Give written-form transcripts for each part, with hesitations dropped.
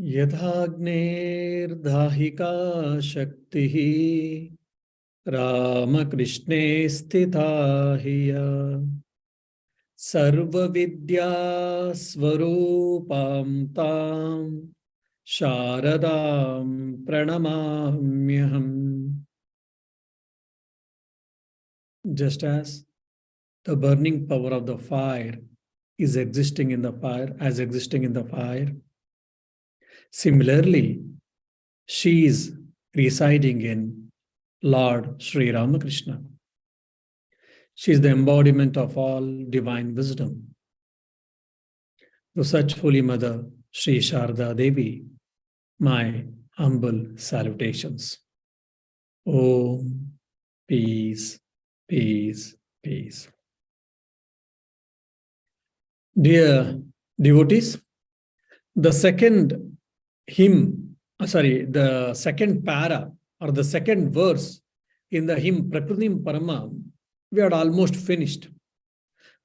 यथाग्नेर्दाहिका शक्तिः रामकृष्णे स्थिता हिय सर्वविद्यास्वरूपां तां शारदां प्रणमाम्यहम्. Just as the burning power of the fire is existing in the fire, similarly, she is residing in Lord Sri Ramakrishna. She is the embodiment of all divine wisdom. To such Holy Mother, Sri Sharda Devi, my humble salutations. Om, peace, peace, peace. Dear devotees, the second para or the second verse in the hymn Prakrutim Paramam, we had almost finished.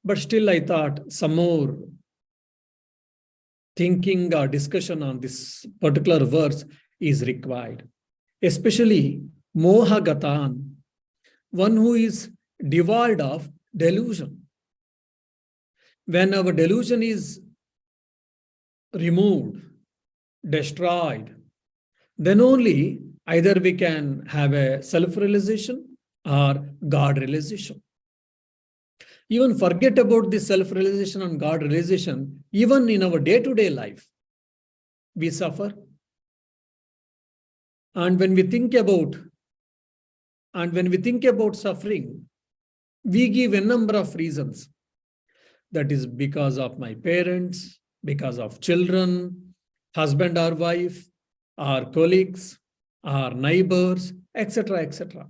But still I thought some more thinking or discussion on this particular verse is required. Especially Moha Gatan, one who is devoid of delusion. When our delusion is removed, destroyed, then only either we can have a self-realization or God realization. Even forget about this self-realization and God realization, even in our day-to-day life, we suffer. And when we think about suffering, we give a number of reasons. That is because of my parents, because of children, husband or wife, our colleagues, our neighbors, etc., etc.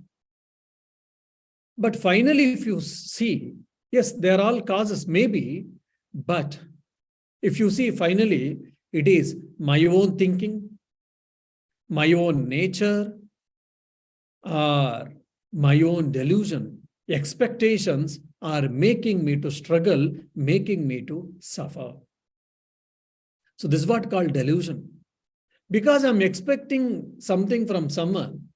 But finally, if you see, yes, they are all causes, maybe, but if you see finally, it is my own thinking, my own nature, or my own delusion, expectations are making me to struggle, making me to suffer. So this is what called delusion. Because I'm expecting something from someone,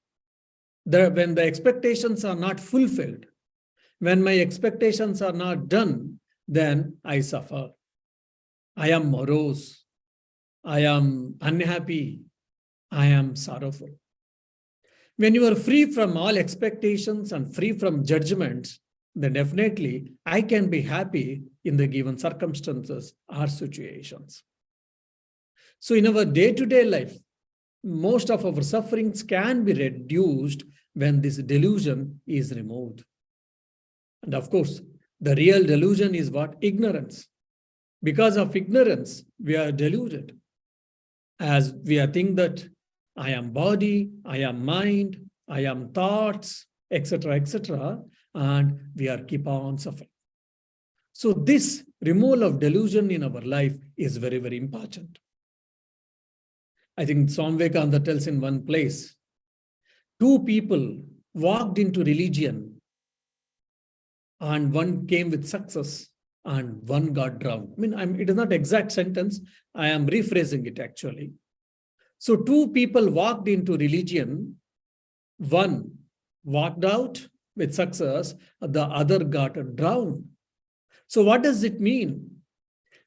when the expectations are not fulfilled, when my expectations are not done, then I suffer. I am morose. I am unhappy. I am sorrowful. When you are free from all expectations and free from judgments, then definitely I can be happy in the given circumstances or situations. So in our day-to-day life, most of our sufferings can be reduced when this delusion is removed. And of course, the real delusion is what? Ignorance. Because of ignorance, we are deluded. As we are think that I am body, I am mind, I am thoughts, etc., etc., and we are keep on suffering. So this removal of delusion in our life is very, very important. I think Swami Vivekananda tells in one place, two people walked into religion and one came with success and one got drowned. It is not exact sentence. I am rephrasing it actually. So two people walked into religion. One walked out with success, the other got drowned. So what does it mean?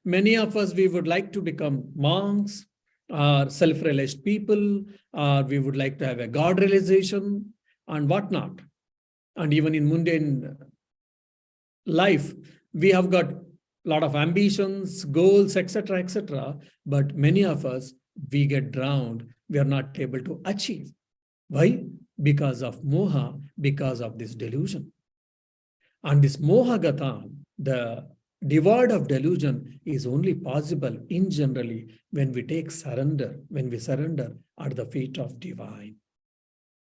Many of us, we would like to become monks or self-realized people, or we would like to have a God realization and whatnot. And even in mundane life, we have got a lot of ambitions, goals, etc., etc. But many of us, we get drowned. We are not able to achieve. Why? Because of moha, because of this delusion. And this moha gatan, the devoid of delusion, is only possible in generally when we take surrender, when we surrender at the feet of divine.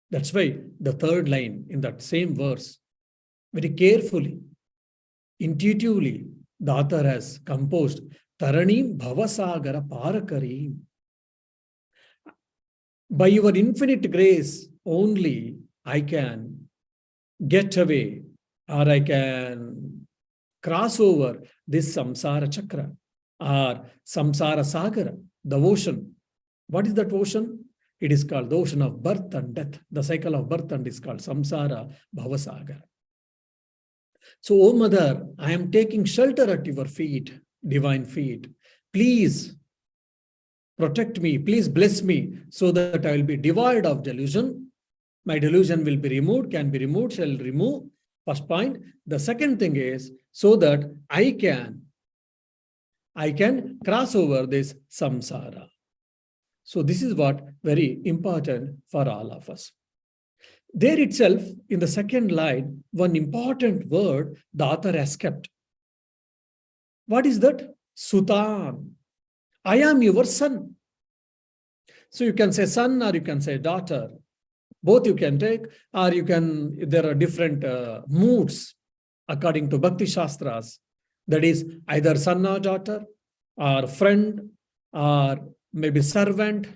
That's why the third line in that same verse, very carefully, intuitively, the author has composed Taranim Bhavasagara Parakarim. By your infinite grace only I can get away, or I can cross over this samsara chakra or samsara sagara, the ocean What is that ocean? It is called the ocean of birth and death. The cycle of birth and is called samsara bhavasagar. So, O Mother, I am taking shelter at your feet, divine feet. Please protect me. Please bless me so that I will be devoid of delusion. My delusion will be removed, can be removed, shall remove. First point. The second thing is so that I can cross over this samsara. So this is what very important for all of us. There itself, in the second line, one important word the author has kept. What is that? Sutan. I am your son. So you can say son or you can say daughter. Both you can take, or you can, there are different moods according to Bhakti Shastras. That is either son or daughter, or friend, or maybe servant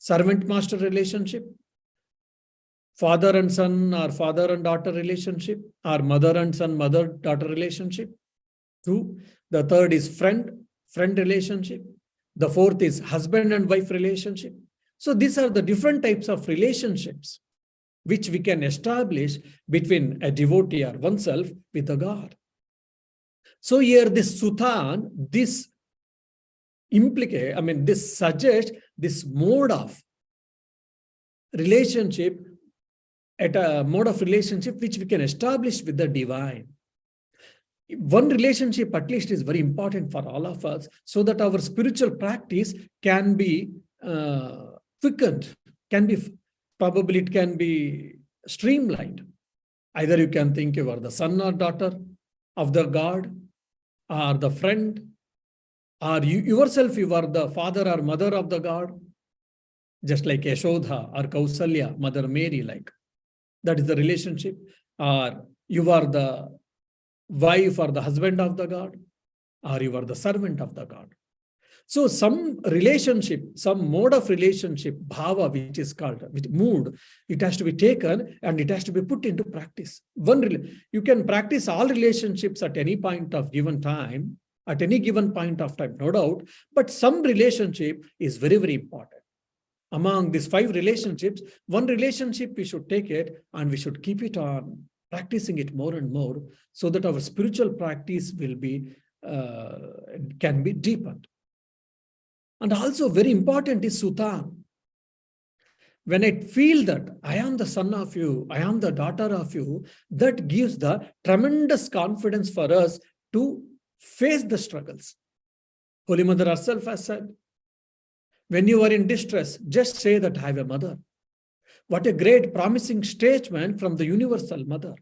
master relationship, father and son or father and daughter relationship, or mother and son, mother daughter relationship. Two. The third is friend relationship. The fourth is husband and wife relationship. So these are the different types of relationships which we can establish between a devotee or oneself with a God. So here this Sutan, this this suggests this mode of relationship, at a mode of relationship which we can establish with the divine. One relationship at least is very important for all of us so that our spiritual practice can be quickened, it can be streamlined. Either you can think you are the son or daughter of the God, or the friend, or you are the father or mother of the God, just like Yashodha or Kausalya, Mother Mary, like. That is the relationship. Or you are the wife or the husband of the God, or you are the servant of the God. So some relationship, some mode of relationship, bhava, which is called, with mood, it has to be taken and it has to be put into practice. You can practice all relationships at any point of given time, at any given point of time, no doubt, but some relationship is very, very important. Among these 5 relationships, one relationship we should take it and we should keep it on, practicing it more and more so that our spiritual practice will be, can be deepened. And also very important is Sutan. When I feel that I am the son of you, I am the daughter of you, that gives the tremendous confidence for us to face the struggles. Holy Mother herself has said, when you are in distress, just say that I have a mother. What a great promising statement from the universal mother.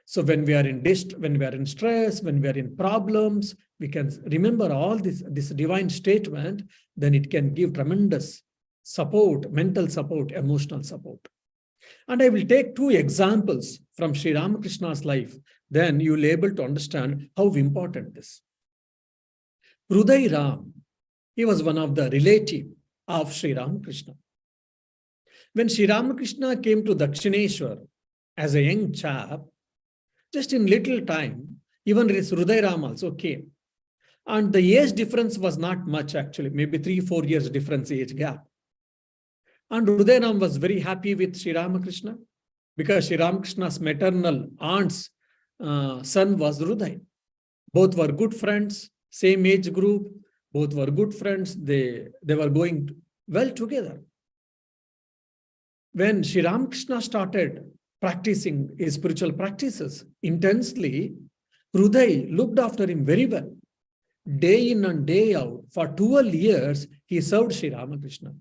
So when we are in when we are in stress, when we are in problems, we can remember all this divine statement, then it can give tremendous support, mental support, emotional support. And I will take 2 examples from Sri Ramakrishna's life. Then you will be able to understand how important this. Hruday Ram, he was one of the relatives of Sri Ramakrishna. When Sri Ramakrishna came to Dakshineshwar as a young chap, just in little time, even Hruday Ram also came. And the age difference was not much actually, maybe 3-4 years difference age gap. And Hruday Ram was very happy with Sri Ramakrishna because Sri Ramakrishna's maternal aunt's son was Hruday. Both were good friends, same age group, both were good friends, they were going well together. When Sri Ramakrishna started practicing his spiritual practices intensely, Hruday looked after him very well. Day in and day out, for 12 years, he served Sri Ramakrishna.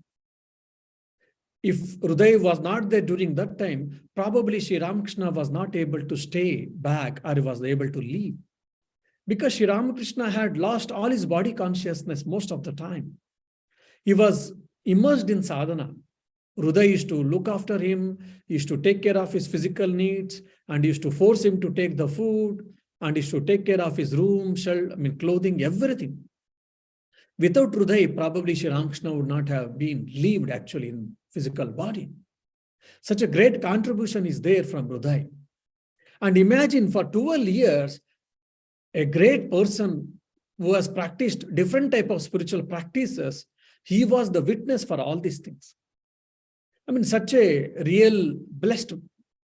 If Hruday was not there during that time, probably Sri Ramakrishna was not able to stay back or was able to leave. Because Sri Ramakrishna had lost all his body consciousness most of the time. He was immersed in sadhana. Hruday used to look after him, he used to take care of his physical needs, and he used to force him to take the food, and he used to take care of his room, clothing, everything. Without Hruday, probably Sri Ramakrishna would not have been lived actually in physical body. Such a great contribution is there from Hruday. And imagine for 12 years, a great person who has practiced different type of spiritual practices, He was the witness for all these things. I mean, such a real blessed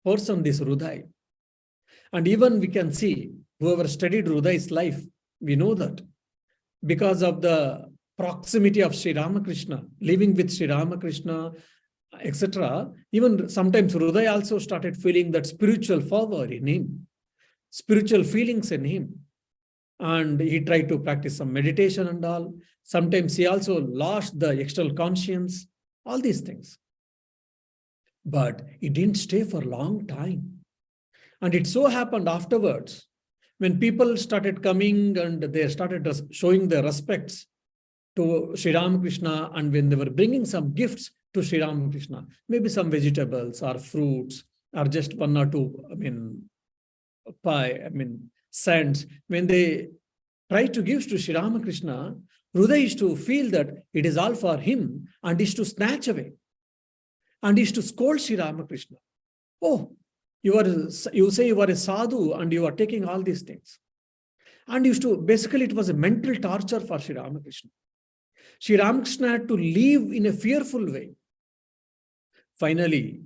person, this Hruday. And even we can see, whoever studied Hruday's life, we know that because of the proximity of Sri Ramakrishna, living with Sri Ramakrishna, etc., even sometimes Hruday also started feeling that spiritual fervor in him, spiritual feelings in him. And he tried to practice some meditation and all. Sometimes he also lost the external conscience, all these things. But it didn't stay for a long time. And it so happened afterwards, when people started coming and they started showing their respects to Sri Ramakrishna, and when they were bringing some gifts to Sri Ramakrishna, maybe some vegetables or fruits or just one or two, cents, when they tried to give to Sri Ramakrishna, Hruday used to feel that it is all for him and is to snatch away and is to scold Sri Ramakrishna. Oh, you say you are a sadhu and you are taking all these things. And basically it was a mental torture for Sri Ramakrishna. Sri Ramakrishna had to live in a fearful way. Finally,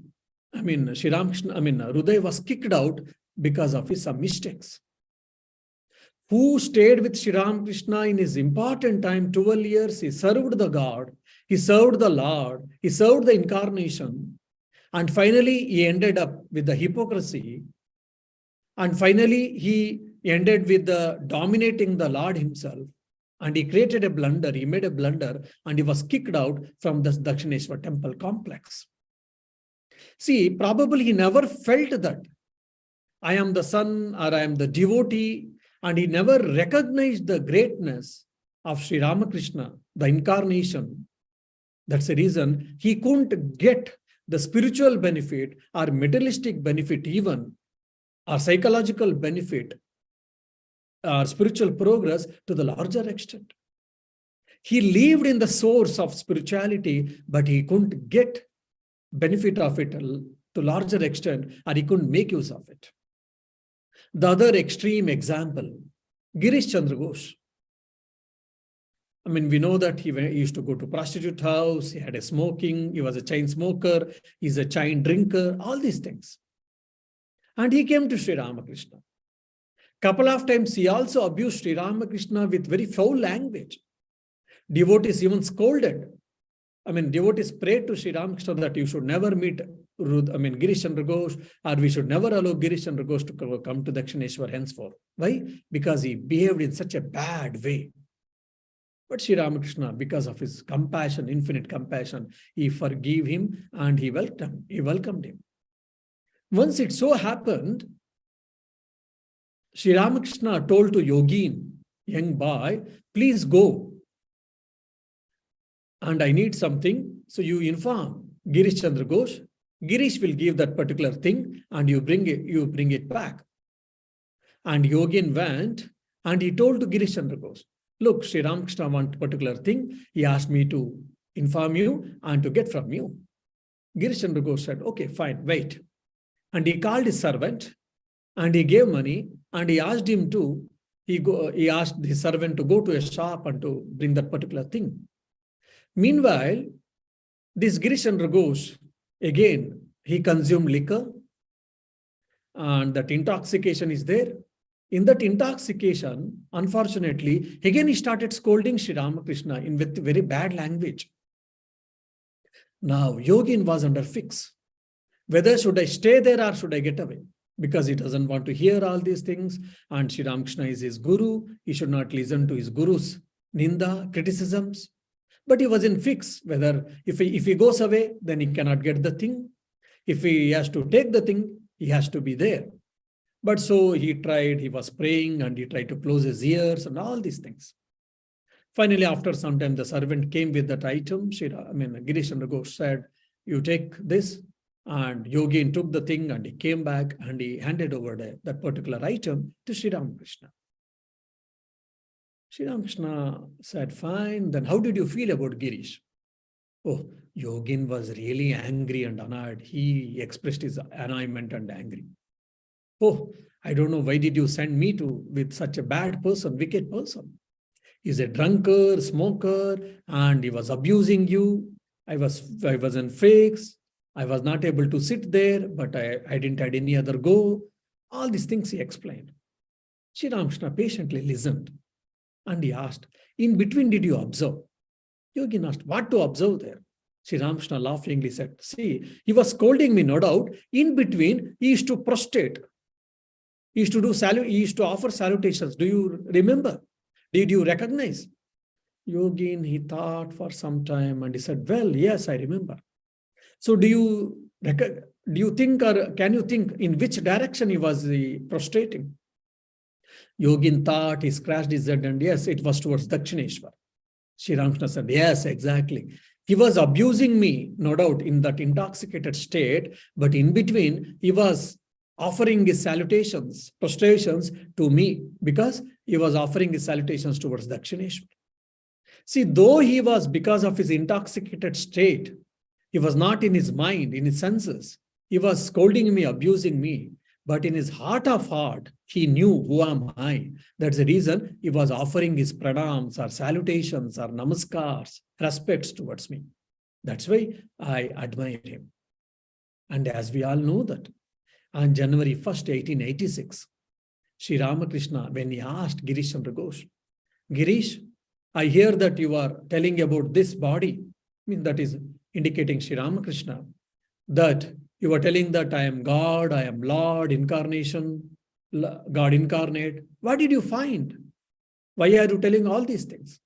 Hruday was kicked out because of his some mistakes. Who stayed with Sri Ramakrishna in his important time, 12 years, he served the God, he served the Lord, he served the incarnation. And finally, he ended up with the hypocrisy. And finally, he ended with the dominating the Lord himself. And he created a blunder, he made a blunder, and he was kicked out from the Dakshineshwar temple complex. See, probably he never felt that I am the son or I am the devotee, and he never recognized the greatness of Sri Ramakrishna, the incarnation. That's the reason he couldn't get the spiritual benefit or materialistic benefit even, or psychological benefit, or spiritual progress to the larger extent. He lived in the source of spirituality, but he couldn't get benefit of it to larger extent, or he couldn't make use of it. The other extreme example, Girish Chandra Ghosh. We know that he used to go to prostitute house, he had a smoking, he was a chain smoker, he's a chain drinker, all these things. And he came to Sri Ramakrishna. Couple of times he also abused Sri Ramakrishna with very foul language. Devotees even scolded. Devotees prayed to Sri Ramakrishna that you should never meet Girish Chandra Ghosh, or we should never allow Girish Chandra Ghosh to come to Dakshineshwar henceforth. Why? Because he behaved in such a bad way. But Sri Ramakrishna, because of his compassion, infinite compassion, he forgave him and he welcomed him. Once it so happened, Sri Ramakrishna told to Yogin, young boy, please go. And I need something, so you inform Girish Chandra Ghosh. Girish will give that particular thing and you bring it back. And Yogin went and he told to Girish Chandra Ghosh, look, Sri Ramakrishna wants a particular thing. He asked me to inform you and to get from you. Girish Chandra Ghosh said, okay, fine, wait. And he called his servant and he gave money and he asked him to, he asked his servant to go to a shop and to bring that particular thing. Meanwhile, this Girish Chandra Ghosh, again, he consumed liquor and that intoxication is there. In that intoxication, unfortunately, again he started scolding Sri Ramakrishna with very bad language. Now, Yogin was under fix. Whether should I stay there or should I get away? Because he doesn't want to hear all these things. And Sri Ramakrishna is his guru. He should not listen to his guru's ninda, criticisms. But he was in fix. Whether if he goes away, then he cannot get the thing. If he has to take the thing, he has to be there. But so he tried, he was praying and he tried to close his ears and all these things. Finally, after some time, the servant came with that item. Girish Chandra Ghosh said, you take this. And Yogin took the thing and he came back and he handed over that particular item to Sri Ramakrishna. Sri Ramakrishna said, fine, then how did you feel about Girish? Oh, Yogin was really angry and annoyed. He expressed his annoyment and angry. Oh, I don't know, why did you send me with such a bad person, wicked person? He's a drunkard, smoker, and he was abusing you. I was in fakes. I was not able to sit there, but I didn't have any other go. All these things he explained. Sri Ramakrishna patiently listened and he asked, in between, did you observe? Yogin asked, what to observe there? Sri Ramakrishna laughingly said, see, he was scolding me, no doubt. In between, he used to prostrate. He used to offer salutations. Do you remember? Did you recognize? Yogin, he thought for some time and he said, well, yes, I remember. So do you think, or can you think in which direction he was prostrating? Yogin thought, he scratched his head, and yes, it was towards Dakshineshwar. Sri Ramakrishna said, yes, exactly. He was abusing me, no doubt, in that intoxicated state, but in between, he was offering his salutations, prostrations to me, because he was offering his salutations towards Dakshineshwar. See, though he was, because of his intoxicated state, he was not in his mind, in his senses. He was scolding me, abusing me. But in his heart of heart, he knew who am I. That's the reason he was offering his pranams or salutations or namaskars, respects towards me. That's why I admire him. And as we all know that, on January 1st, 1886, Sri Ramakrishna, when he asked Girish Chandra Ghosh, Girish, I hear that you are telling about this body, that is indicating Sri Ramakrishna, that you were telling that I am God, I am Lord, incarnation, God incarnate. What did you find? Why are you telling all these things?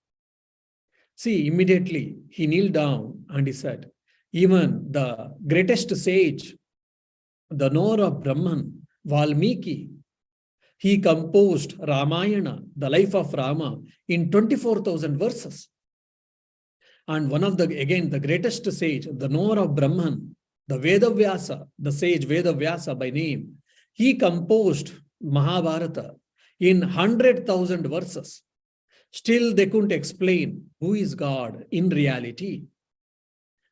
See, immediately he kneeled down and he said, even the greatest sage, the knower of Brahman, Valmiki, he composed Ramayana, the life of Rama, in 24,000 verses. And one of the greatest sage, the knower of Brahman, the Vedavyasa, the sage Vedavyasa by name, he composed Mahabharata in 100,000 verses. Still, they couldn't explain who is God in reality.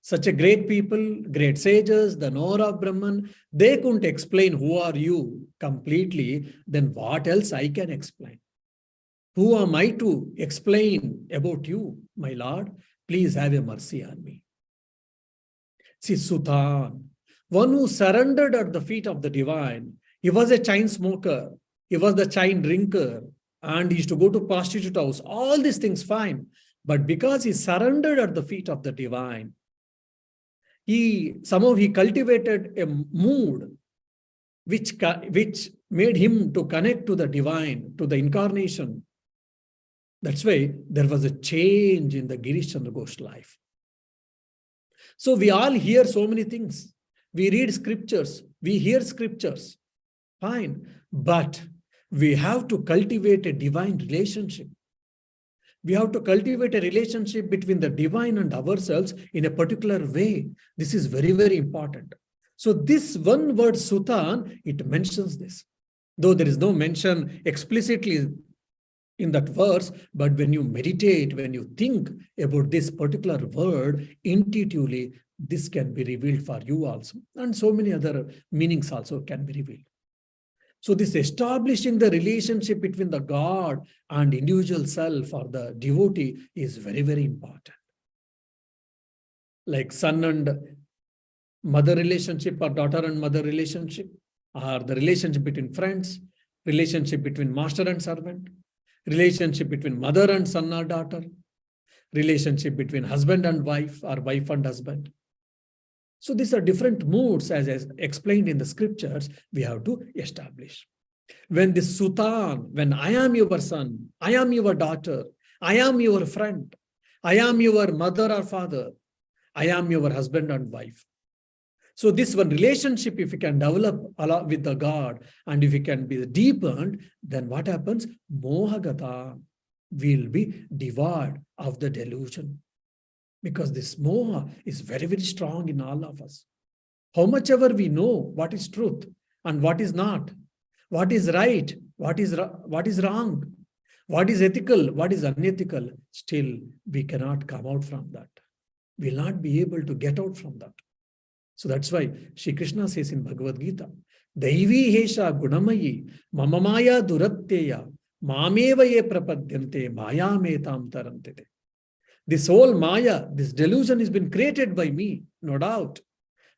Such a great people, great sages, the knower of Brahman, they couldn't explain who are you completely. Then what else I can explain? Who am I to explain about you, my Lord? Please have a mercy on me. See, Sutan, one who surrendered at the feet of the divine. He was a chain smoker. He was the chain drinker. And he used to go to prostitute house. All these things fine. But because he surrendered at the feet of the divine, somehow he cultivated a mood which made him to connect to the divine, to the incarnation. That's why there was a change in the Girish Chandra Ghosh life. So we all hear so many things. We read scriptures, we hear scriptures, fine. But we have to cultivate a divine relationship. We have to cultivate a relationship between the divine and ourselves in a particular way. This is very, very important. So this one word, Sutan, it mentions this. Though there is no mention explicitly in that verse, but when you meditate, when you think about this particular word, intuitively, this can be revealed for you also. And so many other meanings also can be revealed. So this establishing the relationship between the God and individual self or the devotee is very, very important. Like son and mother relationship or daughter and mother relationship, or the relationship between friends, relationship between master and servant, relationship between mother and son or daughter, relationship between husband and wife or wife and husband. So these are different moods as explained in the scriptures we have to establish. When this Sutan, when I am your son, I am your daughter, I am your friend, I am your mother or father, I am your husband and wife. So this one relationship, if we can develop with the God and if it can be deepened, then what happens? Mohagata will be devoured of the delusion. Because this moha is very, very strong in all of us. How much ever we know what is truth and what is not, what is right, what is wrong, what is ethical, what is unethical, still we cannot come out from that. We will not be able to get out from that. So that's why Shri Krishna says in Bhagavad Gita, Daivi Hesha Gunamayi Mamamaya Duratteya Mameva ye prapadyante mayametam tarantite. This whole Maya, this delusion has been created by me, no doubt.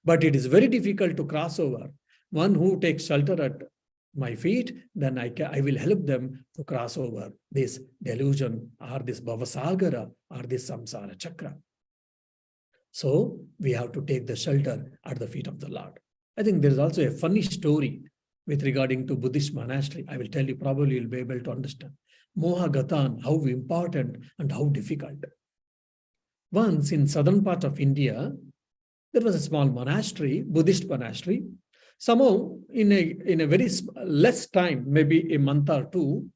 But it is very difficult to cross over. One who takes shelter at my feet, then I will help them to cross over this delusion or this Bhavasagara or this Samsara Chakra. So we have to take the shelter at the feet of the Lord. I think there is also a funny story with regarding to Buddhist monastery. I will tell you, probably you'll be able to understand. Moha Gatan, how important and how difficult. Once in southern part of India, there was a small monastery, Buddhist monastery. Somehow, in a very less time, maybe a month or two,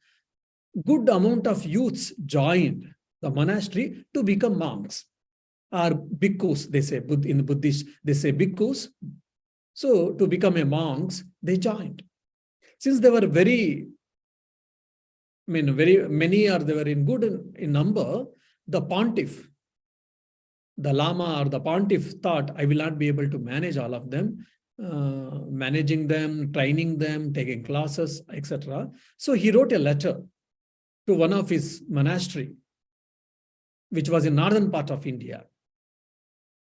good amount of youths joined the monastery to become monks or bhikkhus. They say in Buddhist, they say bhikkhus. So to become a monks, they joined. Since they were very many, or they were in good in number, the pontiff, the Lama or the pontiff thought, I will not be able to manage all of them, managing them, training them, taking classes, etc. So he wrote a letter to one of his monastery, which was in northern part of India,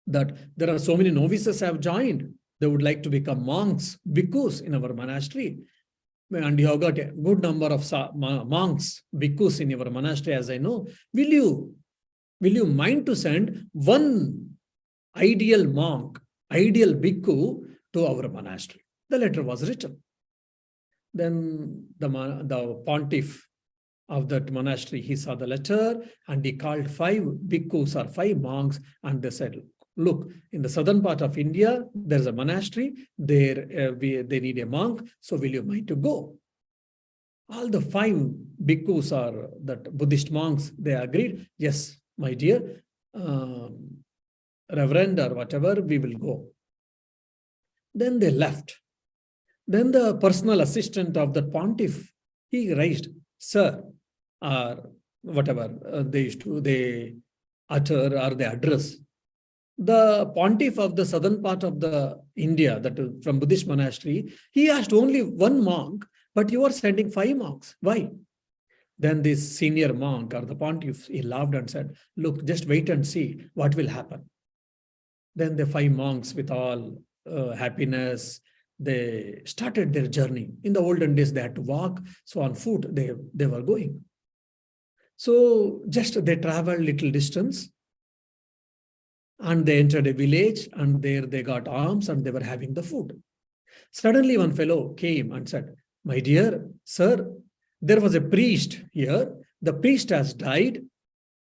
that there are so many novices have joined. They would like to become monks, bhikkhus in our monastery. And you have got a good number of monks, bhikkhus in your monastery, as I know. Will you mind to send one ideal monk, ideal bhikkhu to our monastery? The letter was written. Then the pontiff of that monastery, he saw the letter and he called 5 bhikkhus or 5 monks, and they said, look, in the southern part of India, there's a monastery, there they need a monk, so will you mind to go? All the 5 bhikkhus or that Buddhist monks, they agreed, yes, my dear, reverend or whatever, we will go. Then they left. Then the personal assistant of the pontiff, he raised, sir, or whatever they utter or they address. The pontiff of the southern part of the India, that is from Buddhist monastery, he asked only 1 monk, but you are sending 5 monks. Why? Then this senior monk or the pontiff, he laughed and said, look, just wait and see what will happen. Then the 5 monks with all happiness, they started their journey. In the olden days, they had to walk. So on foot, they were going. So just they traveled little distance and they entered a village, and there they got alms and they were having the food. Suddenly one fellow came and said, my dear sir, there was a priest here. The priest has died.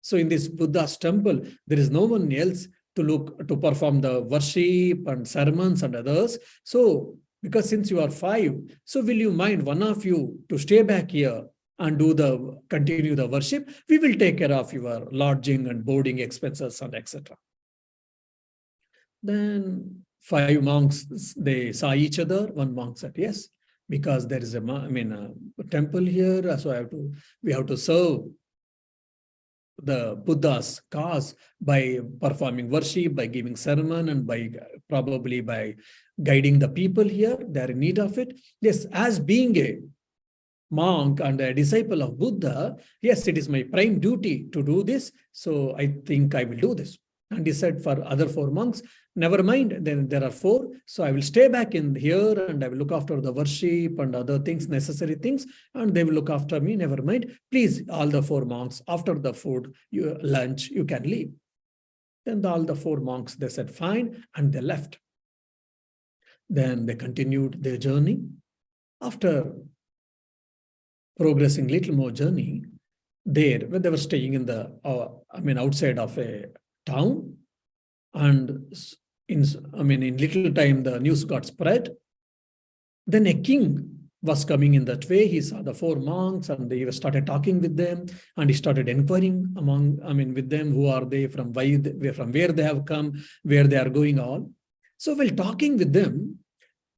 So in this Buddha's temple, there is no one else to perform the worship and sermons and others. So because since you are 5, so will you mind one of you to stay back here and continue the worship? We will take care of your lodging and boarding expenses and etc. Then 5 monks, they saw each other. One monk said, yes, because there is a temple here, so we have to serve the Buddha's cause by performing worship, by giving sermon, and probably by guiding the people here. They are in need of it. Yes, as being a monk and a disciple of Buddha, yes, it is my prime duty to do this. So I think I will do this. And he said for other 4 monks, never mind, then there are 4. So I will stay back in here and I will look after the worship and other things, necessary things, and they will look after me, never mind. Please, all the 4 monks, after the food, lunch, you can leave. Then all the 4 monks, they said, fine, and they left. Then they continued their journey. After progressing little more journey, when they were staying in the, outside of a town, and in little time the news got spread. Then a king was coming in that way. He saw the 4 monks and he started talking with them, and he started inquiring with them, who are they, from where they have come, where they are going all. So while talking with them,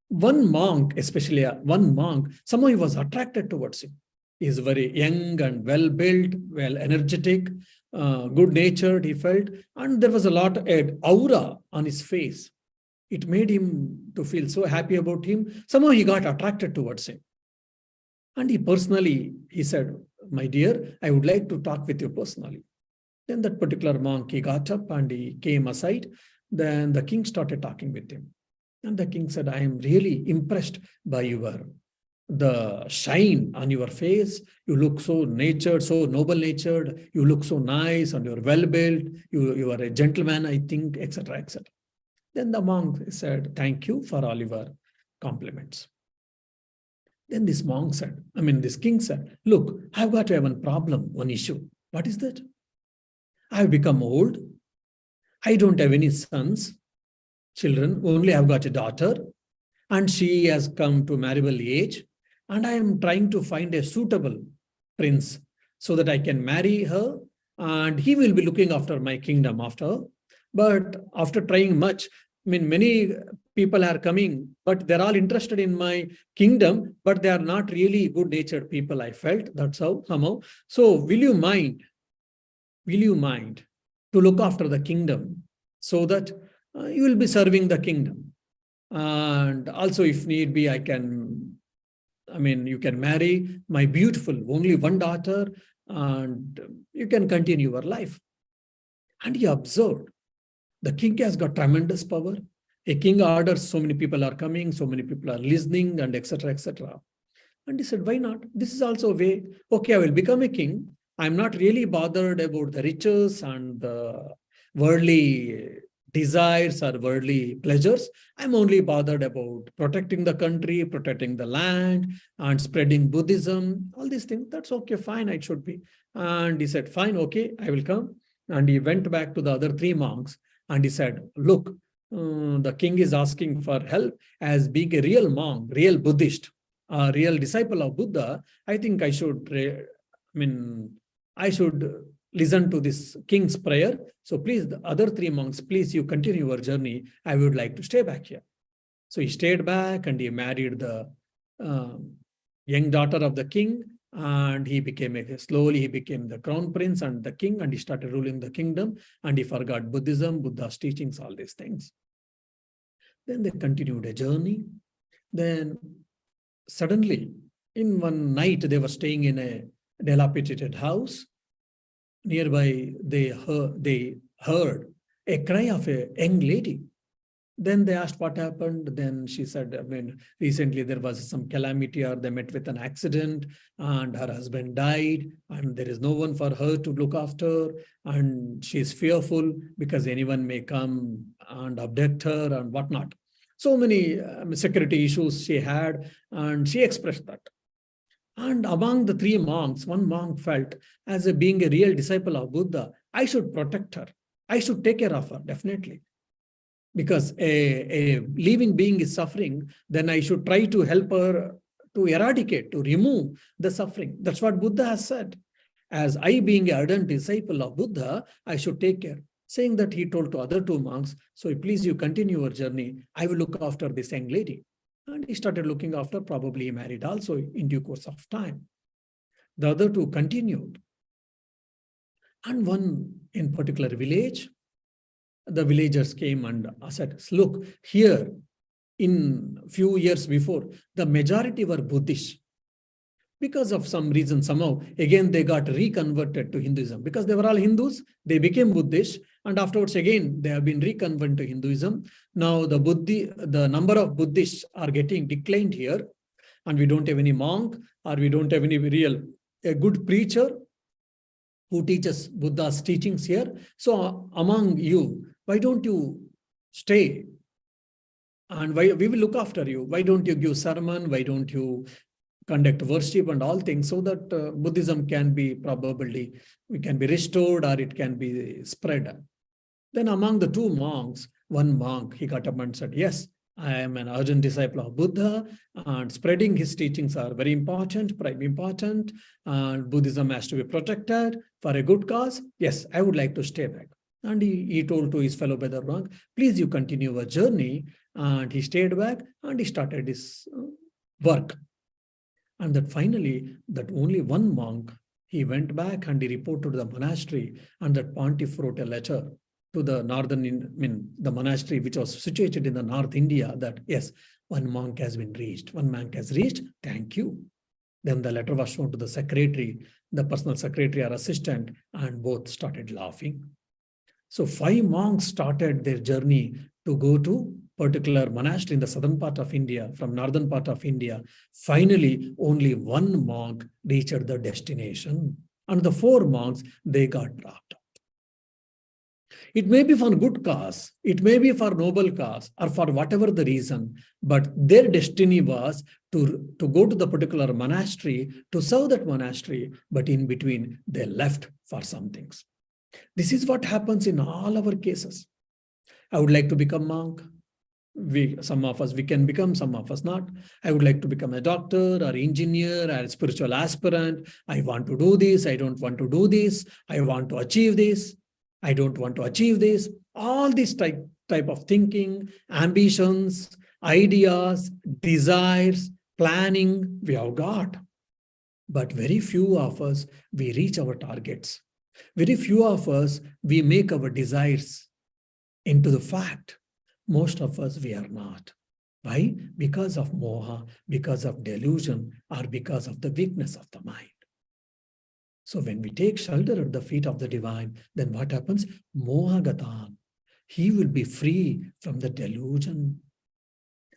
one monk, especially one monk, somehow he was attracted towards him. He is very young and well built, well energetic, good natured, he felt, and there was a lot of aura on his face. It made him to feel so happy about him. Somehow he got attracted towards him. And he personally, he said, my dear, I would like to talk with you personally. Then that particular monk, he got up and he came aside. Then the king started talking with him. And the king said, I am really impressed by the shine on your face. You look so natured, so noble natured. You look so nice and you're well built. You are a gentleman, I think, etc., etc. Then the monk said, thank you for all your compliments. Then this king said, look, I've got one problem, one issue. What is that? I've become old. I don't have any sons, children, only I've got a daughter, and she has come to marriageable age, and I am trying to find a suitable prince so that I can marry her, and he will be looking after my kingdom after her. But after trying much, many people are coming, but they're all interested in my kingdom, but they are not really good-natured people, I felt. That's how, somehow. So will you mind to look after the kingdom so that you will be serving the kingdom? And also, if need be, you can marry my beautiful, only one daughter, and you can continue your life. And he observed, the king has got tremendous power. A king orders, so many people are coming, so many people are listening, and etc., etc. And he said, why not? This is also a way. Okay, I will become a king. I'm not really bothered about the riches and the worldly desires or worldly pleasures. I'm only bothered about protecting the country, protecting the land, and spreading Buddhism, all these things. That's okay, fine, it should be. And he said, fine, okay, I will come. And he went back to the other three monks and he said, look, the king is asking for help. As being a real monk, real Buddhist, a real disciple of Buddha, I think I should listen to this king's prayer. So please, the other three monks, please, you continue your journey. I would like to stay back here. So he stayed back and he married the young daughter of the king, and slowly he became the crown prince and the king, and he started ruling the kingdom, and he forgot Buddhism, Buddha's teachings, all these things. Then they continued a journey. Then suddenly, in one night, they were staying in a dilapidated house. Nearby, they heard a cry of a young lady. Then they asked what happened. Then she said, recently there was some calamity, or they met with an accident and her husband died, and there is no one for her to look after, and she is fearful because anyone may come and abduct her and whatnot. So many security issues she had, and she expressed that. And among the three monks, one monk felt, as being a real disciple of Buddha, I should protect her. I should take care of her, definitely. Because a living being is suffering, then I should try to help her to eradicate, to remove the suffering. That's what Buddha has said. As I, being an ardent disciple of Buddha, I should take care. Saying that, he told to other two monks, so please, you continue your journey. I will look after this young lady. And he started looking after, probably he married also in due course of time. The other two continued. And one in particular village, the villagers came and said, look, here in few years before, the majority were Buddhists. Because of some reason, somehow, again, they got reconverted to Hinduism. Because they were all Hindus, they became Buddhists, and afterwards, again, they have been reconverted to Hinduism. Now, the number of Buddhists are getting declined here, and we don't have any monk, or we don't have any a good preacher who teaches Buddha's teachings here. So, among you, why don't you stay? And we will look after you. Why don't you give sermon? Why don't you conduct worship and all things, so that Buddhism can be restored, or it can be spread. Then among the two monks, one monk, he got up and said, yes, I am an ardent disciple of Buddha, and spreading his teachings are very important, prime important, and Buddhism has to be protected for a good cause. Yes, I would like to stay back. And he told to his fellow brother monk, please, you continue your journey. And he stayed back and he started his work. And that finally, that only one monk, he went back and he reported to the monastery, and that pontiff wrote a letter to the the monastery which was situated in the North India, that yes, one monk has been reached. One monk has reached. Thank you. Then the letter was shown to the secretary, the personal secretary or assistant, and both started laughing. So 5 monks started their journey to go to particular monastery in the southern part of India, from northern part of India. Finally, only 1 monk reached the destination. And the 4 monks, they got dropped. It may be for good cause, it may be for noble cause, or for whatever the reason, but their destiny was to go to the particular monastery, to serve that monastery, but in between they left for some things. This is what happens in all our cases. I would like to become monk. Some of us, we can become, some of us not. I would like to become a doctor or engineer or a spiritual aspirant. I want to do this. I don't want to do this. I want to achieve this. I don't want to achieve this. All this type of thinking, ambitions, ideas, desires, planning, we have got. But very few of us, we reach our targets. Very few of us, we make our desires into the fact. Most of us, we are not. Why? Because of moha, because of delusion, or because of the weakness of the mind. So when we take shelter at the feet of the divine, then what happens? Moha gatan. He will be free from the delusion.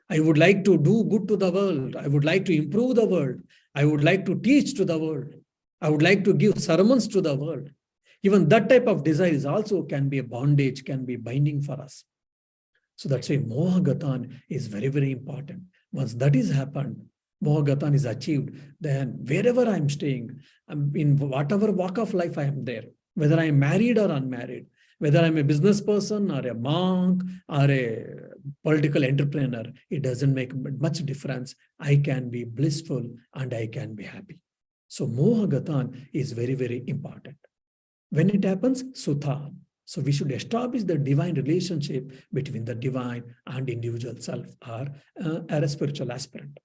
I would like to do good to the world. I would like to improve the world. I would like to teach to the world. I would like to give sermons to the world. Even that type of desire is also can be a bondage, can be binding for us. So that's why moha gatan is very, very important. Once that is happened, moha gatan is achieved, then wherever I'm staying, in whatever walk of life I am there, whether I'm married or unmarried, whether I'm a business person or a monk or a political entrepreneur, it doesn't make much difference. I can be blissful and I can be happy. So moha gatan is very, very important. When it happens, sutha. So we should establish the divine relationship between the divine and individual self or a spiritual aspirant.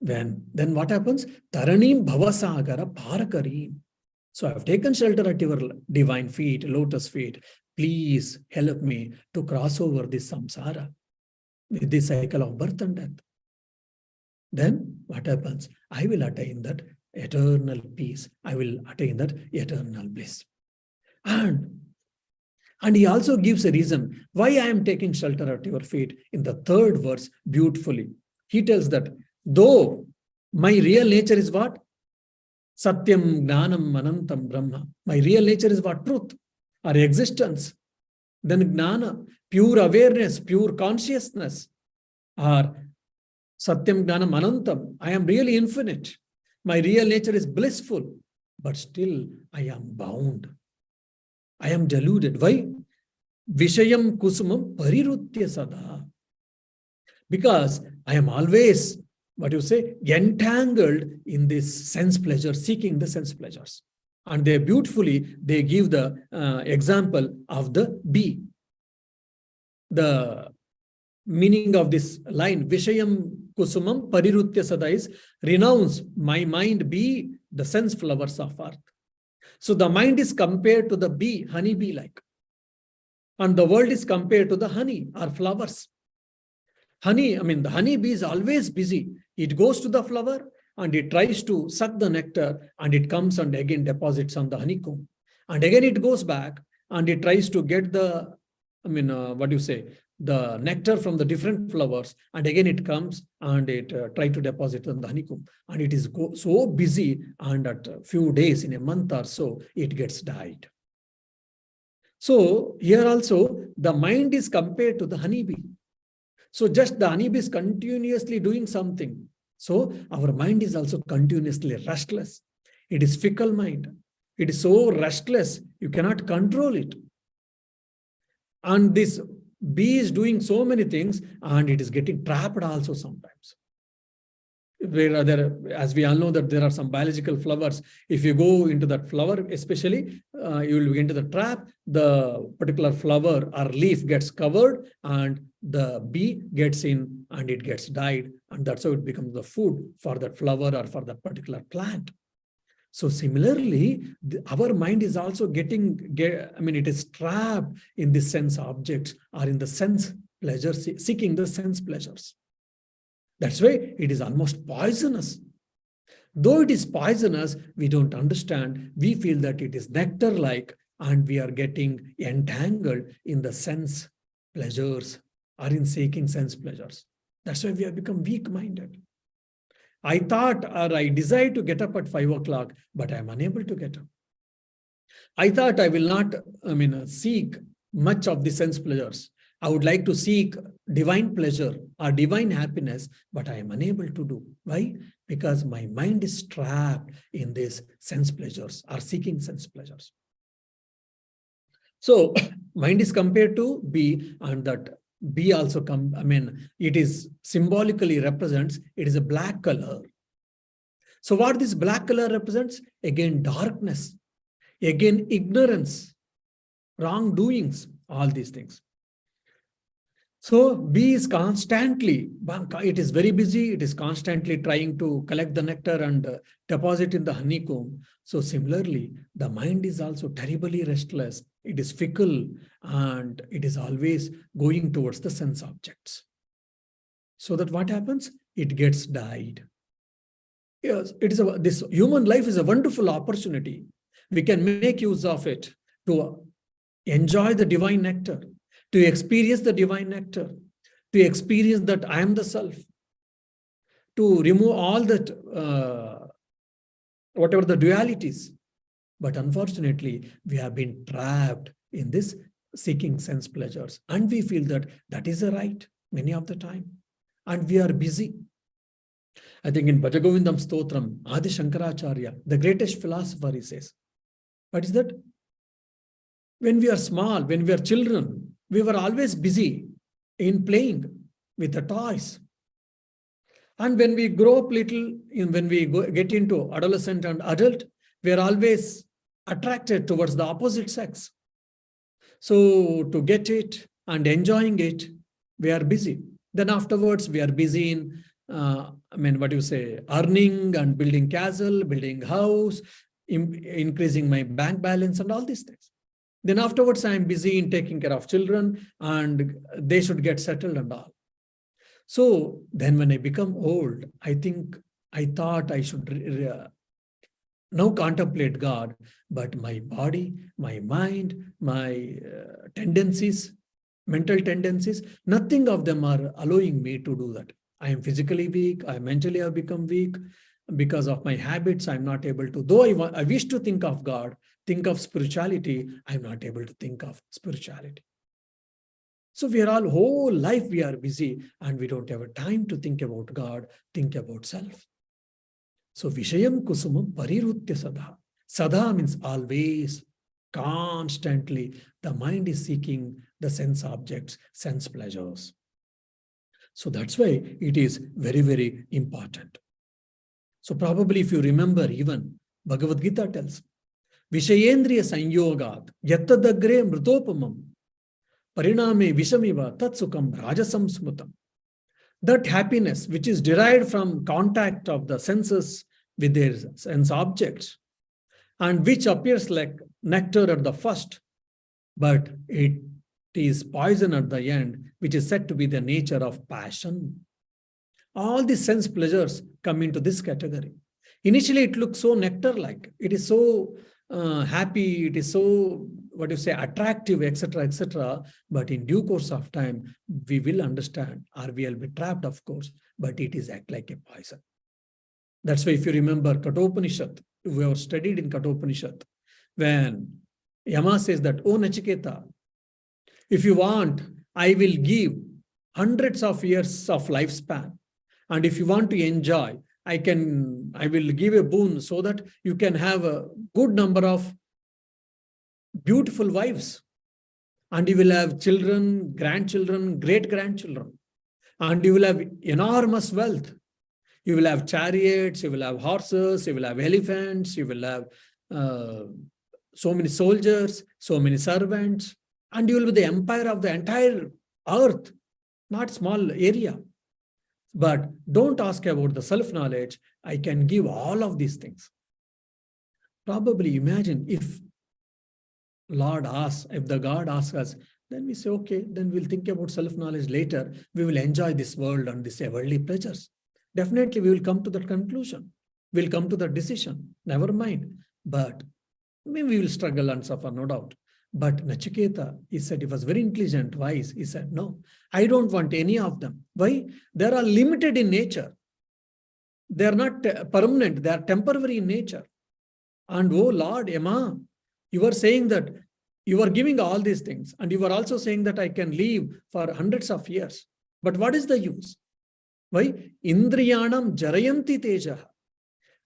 Then what happens? Taranim bhavasagara parakarim. So I've taken shelter at your divine feet, lotus feet. Please help me to cross over this samsara, with this cycle of birth and death. Then what happens? I will attain that eternal peace. I will attain that eternal bliss. And he also gives a reason why I am taking shelter at your feet. In the 3rd verse, beautifully, he tells that though my real nature is what? Satyam, Gnanam, Anantam, Brahma. My real nature is what? Truth or existence. Then Gnana, pure awareness, pure consciousness. Or Satyam, Gnanam, Anantam. I am really infinite. My real nature is blissful. But still, I am bound. I am deluded. Why? Vishayam kusumam parirutya sada. Because I am always, entangled in this sense pleasure, seeking the sense pleasures. And they beautifully, they give the example of the bee. The meaning of this line, Vishayam kusumam parirutya sada, is renounce my mind be the sense flowers of earth. So the mind is compared to the bee, honey bee like. And the world is compared to the honey or flowers. The honey bee is always busy. It goes to the flower and it tries to suck the nectar and it comes and again deposits on the honeycomb. And again it goes back and it tries to get the, the nectar from the different flowers, and again it comes and it tries to deposit on the honeycomb, and it is so busy, and at a few days, in a month or so, it gets died. So here also the mind is compared to the honeybee. So just the honeybee is continuously doing something. So our mind is also continuously restless. It is fickle mind. It is so restless, you cannot control it. And this bee is doing so many things and it is getting trapped also sometimes. Where there, as we all know that there are some biological flowers. If you go into that flower, especially, you will begin to the trap, the particular flower or leaf gets covered and the bee gets in and it gets died. And that's how it becomes the food for that flower or for that particular plant. So similarly, our mind is also it is trapped in the sense objects or in the sense pleasures, seeking the sense pleasures. That's why it is almost poisonous. Though it is poisonous, we don't understand. We feel that it is nectar-like, and we are getting entangled in the sense pleasures or in seeking sense pleasures. That's why we have become weak-minded. I thought or I desire to get up at 5 o'clock, but I am unable to get up. I thought I will not, seek much of the sense pleasures. I would like to seek divine pleasure or divine happiness, but I am unable to do. Why? Because my mind is trapped in these sense pleasures or seeking sense pleasures. So mind is compared to bee, and that bee also it is symbolically represents, it is a black color. So what this black color represents? Again, darkness, again, ignorance, wrongdoings, all these things. So bee is constantly, it is very busy, it is constantly trying to collect the nectar and deposit in the honeycomb. So similarly, the mind is also terribly restless. It is fickle and it is always going towards the sense objects. So that what happens? It gets died. Yes, this human life is a wonderful opportunity. We can make use of it to enjoy the divine nectar, to experience the divine nectar, to experience that I am the self, to remove all that, whatever the dualities. But unfortunately, we have been trapped in this seeking sense pleasures. And we feel that that is a right many of the time. And we are busy. I think in Bhajagovindam Stotram, Adi Shankaracharya, the greatest philosopher, he says, what is that? When we are small, when we are children, we were always busy in playing with the toys. And when we grow up little, when we get into adolescent and adult, we are always attracted towards the opposite sex. So to get it and enjoying it, we are busy. Then afterwards, we are busy in, earning and building castle, building house, increasing my bank balance and all these things. Then afterwards, I am busy in taking care of children and they should get settled and all. So then when I become old, I thought I should now contemplate God, but my body, my mind, my tendencies, mental tendencies, nothing of them are allowing me to do that. I am physically weak. I mentally have become weak because of my habits. I'm not able to, though I wish to think of God, think of spirituality, I'm not able to think of spirituality. So we are all, whole life we are busy and we don't have a time to think about God, think about self. So Vishayam Kusumam Parirutya Sada. Sada means always, constantly. The mind is seeking the sense objects, sense pleasures. So that's why it is very, very important. So probably if you remember, even Bhagavad Gita tells, Vishayendriya Sanyogat Yattadagre Mritopamam Pariname Vishamiva Tatsukam Rajasam Smutam. That happiness which is derived from contact of the senses with their sense objects and which appears like nectar at the first, but it is poison at the end, which is said to be the nature of passion. All the sense pleasures come into this category. Initially, it looks so nectar-like. It is so happy, it is so, attractive, etc., etc. But in due course of time, we will understand, or we will be trapped, of course, but it is act like a poison. That's why if you remember Kathopanishad, we have studied in Kathopanishad, when Yama says that, "Oh Nachiketa, if you want, I will give hundreds of years of lifespan. And if you want to enjoy, I will give a boon so that you can have a good number of beautiful wives. And you will have children, grandchildren, great-grandchildren. And you will have enormous wealth. You will have chariots, you will have horses, you will have elephants, you will have so many soldiers, so many servants. And you will be the empire of the entire earth, not small area. But don't ask about the self-knowledge. I can give all of these things." Probably imagine if the God asks us, then we say, okay, then we'll think about self-knowledge later. We will enjoy this world and these worldly pleasures. Definitely we will come to that conclusion. we'll come to the decision. Never mind. But maybe we will struggle and suffer, no doubt. But Nachiketa, he said, he was very intelligent, wise. He said, no, I don't want any of them. Why? They are limited in nature. They are not permanent. They are temporary in nature. And oh Lord, Emma, you are saying that you are giving all these things. And you are also saying that I can live for hundreds of years. But what is the use? Why? Indriyanam jarayanti teja.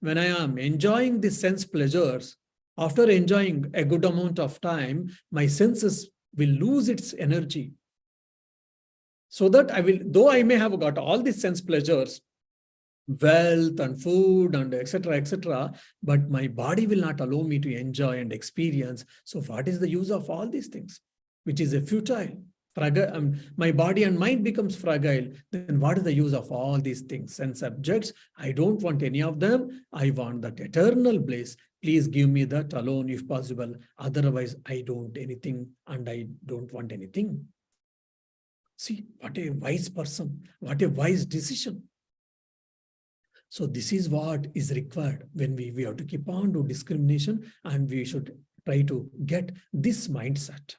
When I am enjoying the sense pleasures, after enjoying a good amount of time, my senses will lose its energy. So that I will, though I may have got all these sense pleasures, wealth and food and etc., but my body will not allow me to enjoy and experience. So what is the use of all these things, which is a futile? My body and mind becomes fragile. Then what is the use of all these things and subjects? I don't want any of them. I want that eternal bliss. Please give me that alone if possible. Otherwise, I don't anything and I don't want anything. See, what a wise person, what a wise decision. So this is what is required when we have to keep on to discrimination, and we should try to get this mindset.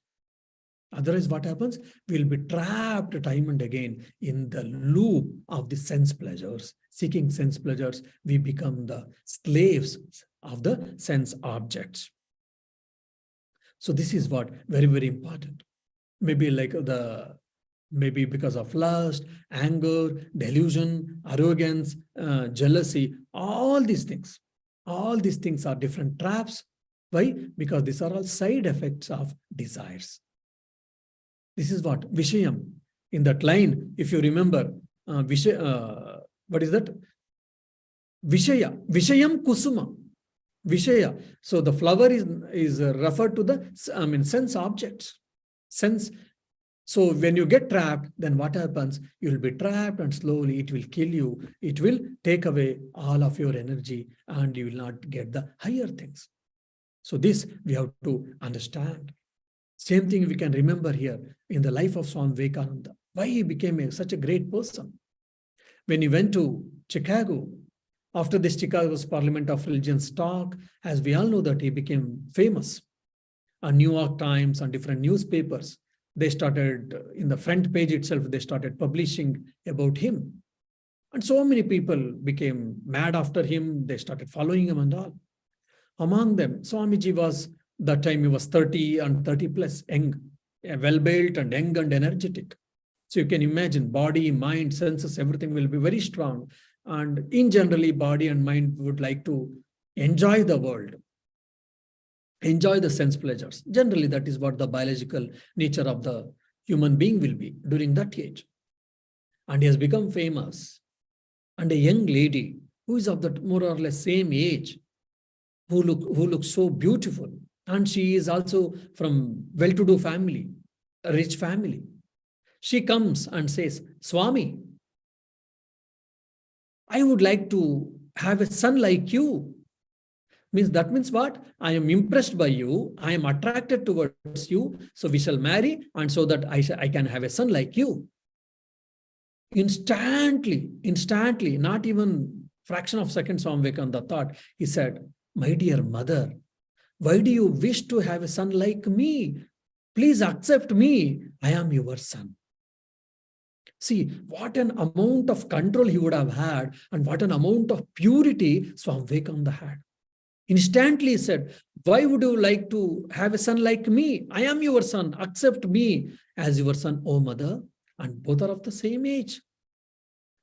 Otherwise, what happens? We'll be trapped time and again in the loop of the sense pleasures. Seeking sense pleasures, we become the slaves of the sense objects. So this is what very, very important. Maybe because of lust, anger, delusion, arrogance, jealousy, all these things are different traps. Why? Because these are all side effects of desires. This is what Vishayam. In that line, if you remember, what is that? Vishaya. Vishayam Kusuma. Vishaya. So the flower is referred to the sense objects. Sense. So when you get trapped, then what happens? You will be trapped and slowly it will kill you. It will take away all of your energy and you will not get the higher things. So this we have to understand. Same thing we can remember here in the life of Swami Vivekananda. Why he became such a great person. When he went to Chicago, after this Chicago's Parliament of Religions talk, as we all know that he became famous. On New York Times and different newspapers, they started, in the front page itself, they started publishing about him. And so many people became mad after him. They started following him and all. Among them, Swamiji was, that time he was 30 and 30 plus, young, well-built and young and energetic. So you can imagine body, mind, senses, everything will be very strong. And in generally, body and mind would like to enjoy the world, enjoy the sense pleasures. Generally, that is what the biological nature of the human being will be during that age. And he has become famous. And a young lady who is of that more or less same age, who looks so beautiful. And she is also from well-to-do family, a rich family. She comes and says, Swami, I would like to have a son like you. That means what? I am impressed by you. I am attracted towards you. So we shall marry, and so that I can have a son like you. Instantly, not even fraction of second, Swami Vivekananda thought, he said, my dear mother, why do you wish to have a son like me? Please accept me. I am your son. See, what an amount of control he would have had, and what an amount of purity Swami Vivekananda had. Instantly he said, why would you like to have a son like me? I am your son. Accept me as your son, O mother. And both are of the same age.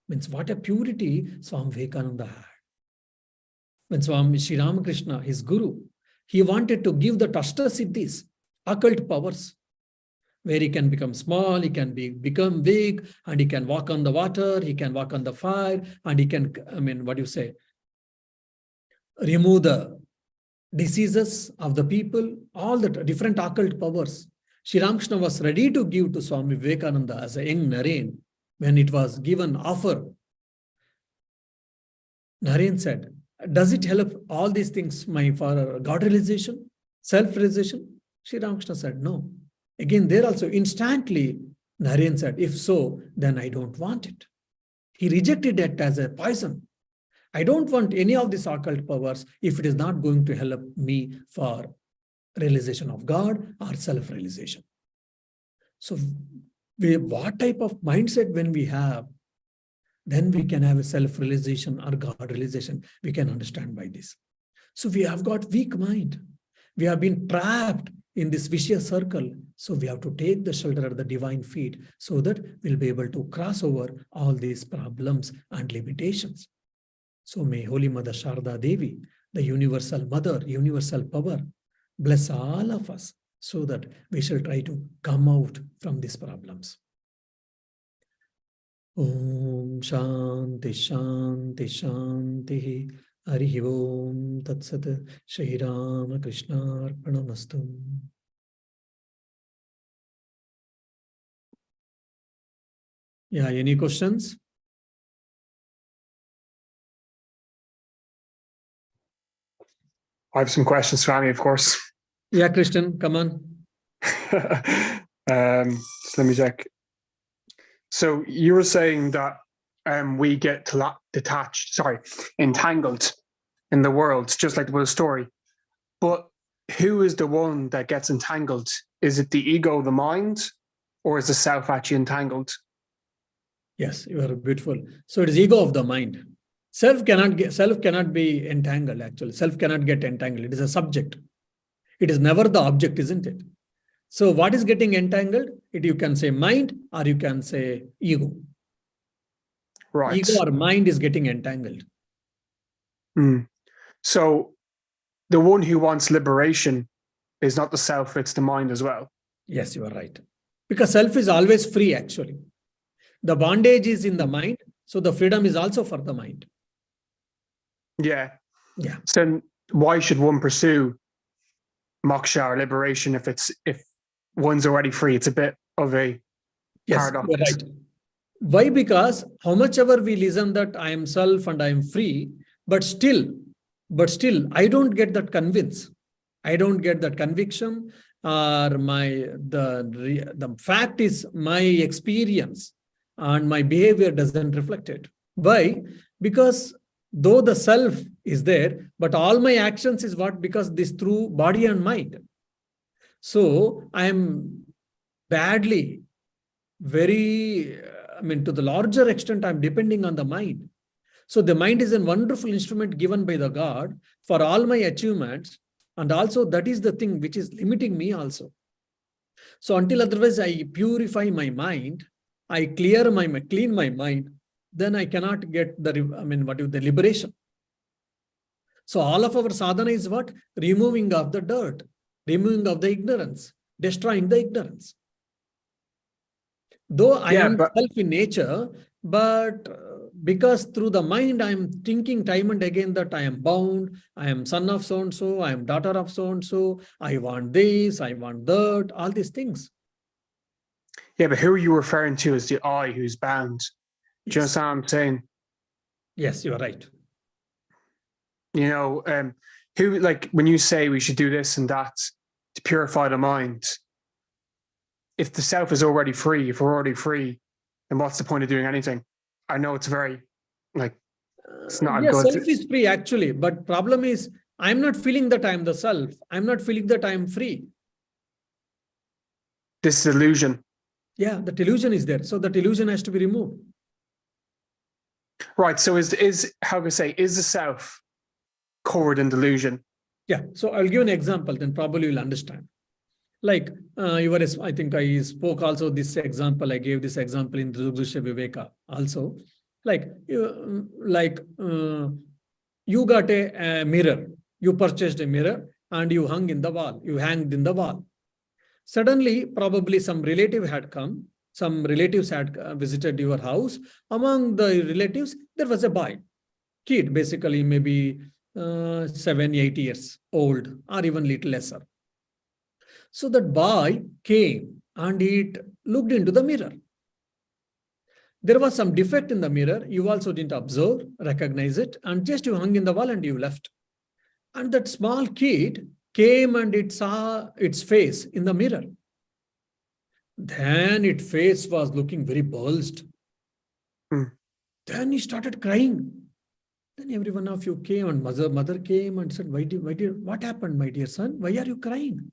Means what a purity Swami Vivekananda had. When Swami Sri Ramakrishna, his guru, he wanted to give the Ashtasiddhis, occult powers, where he can become small, he can become big, and he can walk on the water, he can walk on the fire, and he can, remove the diseases of the people, all the different occult powers. Sri Ramakrishna was ready to give to Swami Vivekananda as a young Naren. When it was given offer, Naren said, does it help all these things for God realization, self-realization? Sri Ramakrishna said, no. Again, there also instantly, Naren said, if so, then I don't want it. He rejected it as a poison. I don't want any of these occult powers if it is not going to help me for realization of God or self-realization. So what type of mindset when we have, then we can have a self-realization or God realization. We can understand by this. So we have got weak mind. We have been trapped in this vicious circle. So we have to take the shelter at the divine feet so that we'll be able to cross over all these problems and limitations. So may Holy Mother Sharda Devi, the universal mother, universal power, bless all of us so that we shall try to come out from these problems. Om Shanti Shanti Shanti Harihi Om Tat Sat Shri Rama Krishna Arpanamastu. Yeah, any questions? I have some questions, Swami, of course. Yeah, Christian, come on. Just let me check. So you were saying that we get entangled in the world, just like with a story. But who is the one that gets entangled? Is it the ego, the mind, or is the self actually entangled? Yes, you are beautiful. So it is ego of the mind. Self cannot be entangled, actually. Self cannot get entangled. It is a subject. It is never the object, isn't it? So what is getting entangled? You can say mind or you can say ego. Right. Ego or mind is getting entangled. So the one who wants liberation is not the self, it's the mind as well. Yes, you are right. Because self is always free, actually. The bondage is in the mind, so the freedom is also for the mind. Yeah. Yeah. So why should one pursue moksha or liberation if one's already free? It's a bit of a paradox. You're right. Why? Because how much ever we listen that I am self and I am free, but still, I don't get that convince. I don't get that conviction, or the fact is my experience and my behavior doesn't reflect it. Why? Because though the self is there, but all my actions is what? Because this through body and mind. So I am badly, to the larger extent, I'm depending on the mind. So the mind is a wonderful instrument given by the God for all my achievements. And also that is the thing which is limiting me also. So until otherwise I purify my mind, I clean my mind, then I cannot get the liberation. So all of our sadhana is what? Removing of the dirt, removing of the ignorance, destroying the ignorance. Though I am self in nature, but because through the mind I am thinking time and again that I am bound, I am son of so-and-so, I am daughter of so-and-so, I want this, I want that, all these things. Yeah, but who are you referring to as the I who's bound? Yes. Do you understand what I'm saying? Yes, you are right. You know, who, like when you say we should do this and that to purify the mind, if the self is already free, if we're already free, then what's the point of doing anything? I know it's very, it's not good. Self is free actually, but problem is I'm not feeling that I'm the self. I'm not feeling that I'm free. This is illusion. Yeah, that illusion is there. So that illusion has to be removed. Right. So is how can I say, is the self covered in delusion? Yeah. So I'll give an example, then probably you'll understand. Like I think I spoke also this example. I gave this example in Dhruvdrishya Viveka also. You got a mirror. You purchased a mirror and you hung in the wall. You hanged in the wall. Suddenly, probably some relative had come. Some relatives had visited your house. Among the relatives, there was a boy, kid, basically maybe 7, 8 years old, or even little lesser. So that boy came and it looked into the mirror. There was some defect in the mirror. You also didn't observe, recognize it, and just you hung in the wall and you left. And that small kid came and it saw its face in the mirror. Then its face was looking very bulged. Then he started crying. Then every one of you came, and mother came and said, what happened, my dear son? Why are you crying?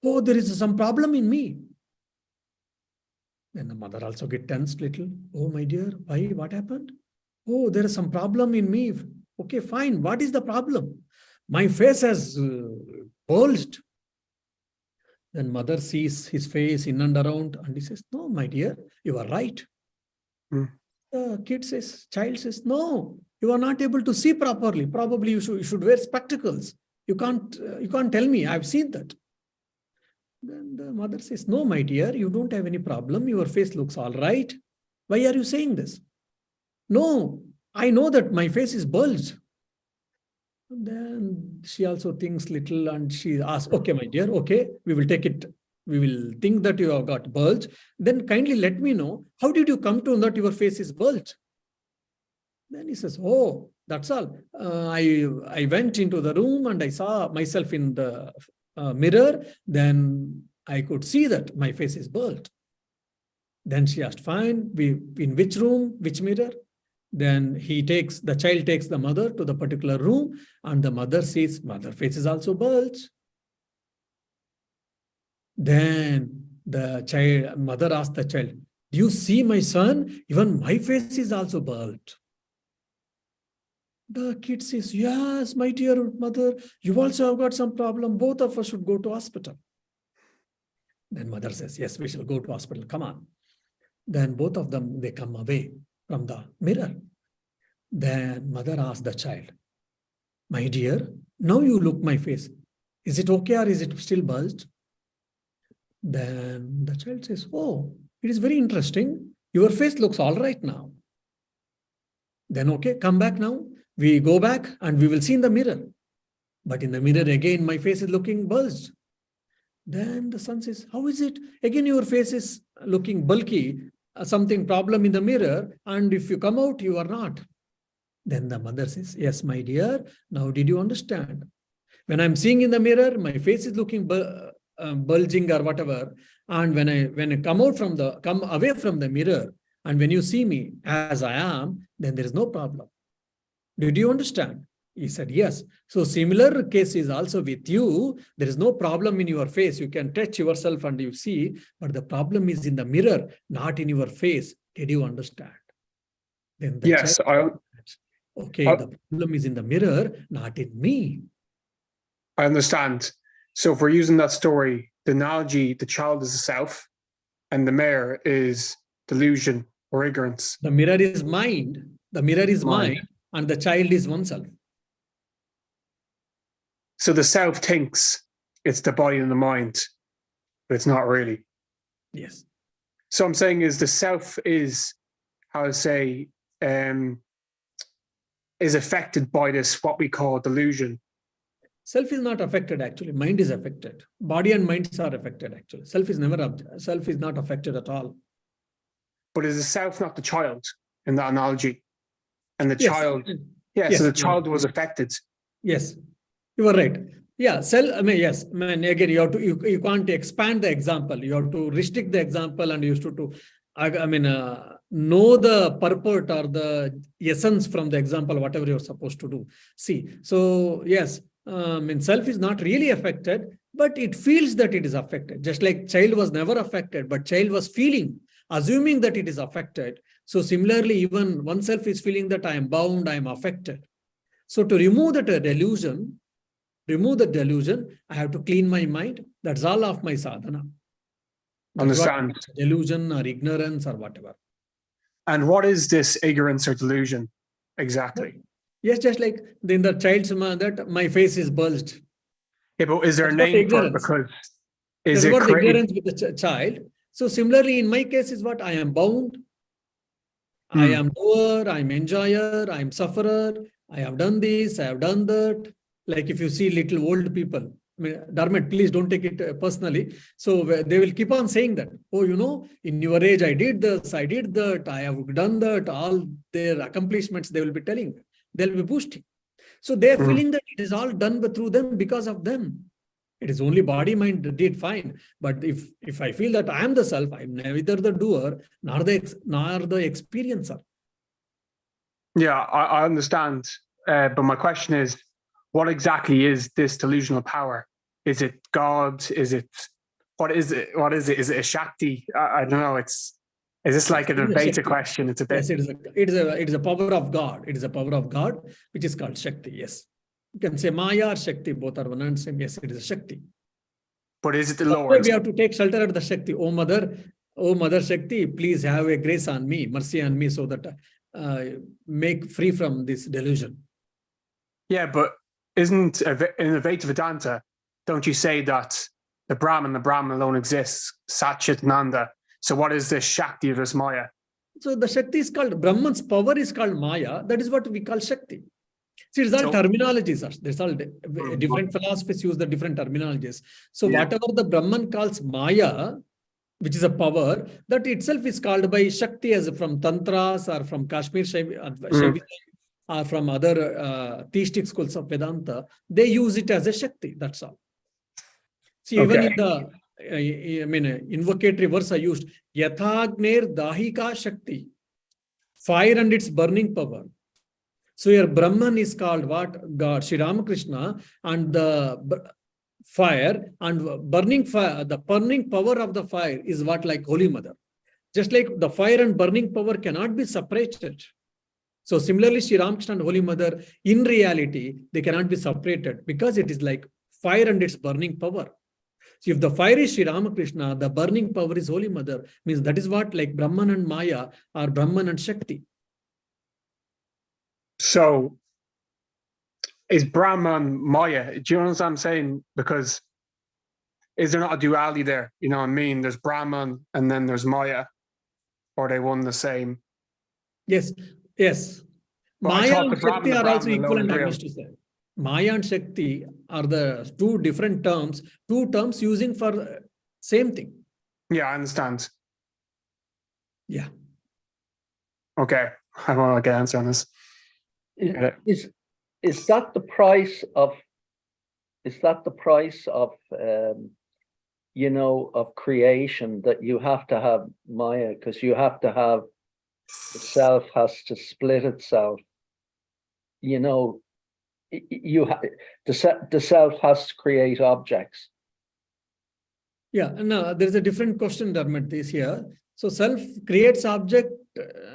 Oh, there is some problem in me. Then the mother also get tensed little. Oh, my dear, why? What happened? Oh, there is some problem in me. Okay, fine. What is the problem? My face has bulged. Then mother sees his face in and around, and he says, no, my dear, you are right. The child says, no, you are not able to see properly. Probably you should wear spectacles. You can't tell me. I've seen that. Then the mother says, no, my dear, you don't have any problem. Your face looks all right. Why are you saying this? No, I know that my face is bulged. And then she also thinks little and she asks, okay, my dear, okay, we will take it. We will think that you have got bulge. Then kindly let me know, how did you come to know that your face is bulged? Then he says, oh, that's all. I went into the room and I saw myself in the mirror. Then I could see that my face is bulged. Then she asked, fine, in which room, which mirror? Then the child takes the mother to the particular room, and the mother sees mother face is also bulged. Then the mother asked the child, do you see my son? Even my face is also bulged. The kid says, yes, my dear mother, you also have got some problem. Both of us should go to hospital. Then mother says, yes, we shall go to hospital. Come on. Then both of them, they come away from the mirror. Then mother asked the child, my dear, now you look my face. Is it okay or is it still bulged? Then the child says, oh, it is very interesting. Your face looks all right now. Then, okay, come back now. We go back and we will see in the mirror. But in the mirror again, my face is looking bulged. Then the son says, how is it? Again, your face is looking bulky, something problem in the mirror. And if you come out, you are not. Then the mother says, yes, my dear, now did you understand? When I'm seeing in the mirror, my face is looking bulging or whatever. And when I come away from the mirror, and when you see me as I am, then there is no problem. Did you understand? He said, yes. So similar case is also with you. There is no problem in your face. You can touch yourself and you see, but the problem is in the mirror, not in your face. Did you understand? Then the yes, okay, the problem is in the mirror, not in me. I understand. So if we're using that story, the analogy, the child is the self and the mirror is delusion or ignorance. The mirror is mind. The mirror is mind and the child is oneself. So the self thinks it's the body and the mind, but it's not really. Yes. So I'm saying is the self is, how to say, is affected by this, what we call delusion. Self is not affected actually. Mind is affected. Body and minds are affected actually. Self is not affected at all. But is the self not the child in that analogy? And the yes. child, yes. So the child was affected. Yes, you are right. Yeah, yes. Again, you can't expand the example. You have to restrict the example, and you have to know the purport or the essence from the example, whatever you're supposed to do. See, so yes, self is not really affected, but it feels that it is affected. Just like child was never affected, but child was feeling, assuming that it is affected. So similarly, even oneself is feeling that I am bound, I am affected. So to remove the delusion, I have to clean my mind. That's all of my sadhana. Understand. Delusion or ignorance or whatever. And what is this ignorance or delusion exactly? Yes, just like in the child's that my face is bulged. Yeah, but is there a name for it? Because is it what ignorance with the child? So similarly, in my case is what I am bound. I am doer, I am enjoyer, I am sufferer. I have done this, I have done that. Like if you see little old people, Dharmet, please don't take it personally. So they will keep on saying that, oh, in your age, I did this, I did that, I have done that, all their accomplishments, they will be telling, they'll be boosting. So they're feeling that it is all done through them because of them. It is only body, mind did fine. But if I feel that I am the self, I'm neither the doer nor the experiencer. Yeah, I understand. But my question is, what exactly is this delusional power? Is it God? Is it, what is it? What is it? Is it a Shakti? I don't know. Is this like Yes, an it is a evasive Shakti. question? It's a bit. Yes, it is a power of God. It is a power of God, which is called Shakti. Yes. You can say Maya or Shakti, both are one and same. Yes, it is a Shakti. But is it the That's why Lord? we have to take shelter at the Shakti. Oh Mother Shakti, please have a grace on me, mercy on me, so that make free from this delusion. Yeah, but isn't in Advaita Vedanta, don't you say that the Brahman alone exists, Satchitananda? So what is this Shakti or this Maya? So the Shakti is called, Brahman's power is called Maya. That is what we call Shakti. See, it's all terminologies. There's all different philosophies use the different terminologies. So whatever the Brahman calls Maya, which is a power, that itself is called by Shakti, as from Tantras or from Kashmir Shaivism, or from other theistic schools of Vedanta. They use it as a Shakti. That's all. See, even in the invocatory verse I used, Yathagner Dahika Shakti, fire and its burning power. So your Brahman is called what? God, Sri Ramakrishna, and the fire and burning fire, the burning power of the fire is what, like Holy Mother. Just like the fire and burning power cannot be separated. So similarly, Sri Ramakrishna and Holy Mother, in reality, they cannot be separated because it is like fire and its burning power. So if the fire is Sri Ramakrishna, the burning power is Holy Mother, means that is what, like Brahman and Maya, or Brahman and Shakti. So is Brahman Maya? Do you know what I'm saying? Because is there not a duality there? You know what I mean? There's Brahman and then there's Maya. Or are they one the same? Yes, yes. But Maya and the Shakti are also equivalent, I alone is used to say. Maya and Shakti are the two different terms, two terms using for same thing. Yeah, I understand. Yeah. Okay, I want to get an answer on this. Is that the price of? Is that the price of? Of creation, that you have to have Maya, because you have to have the self has to split itself. You the self has to create objects. Yeah, no, there's a different question, Dharmat, is here. So self creates object.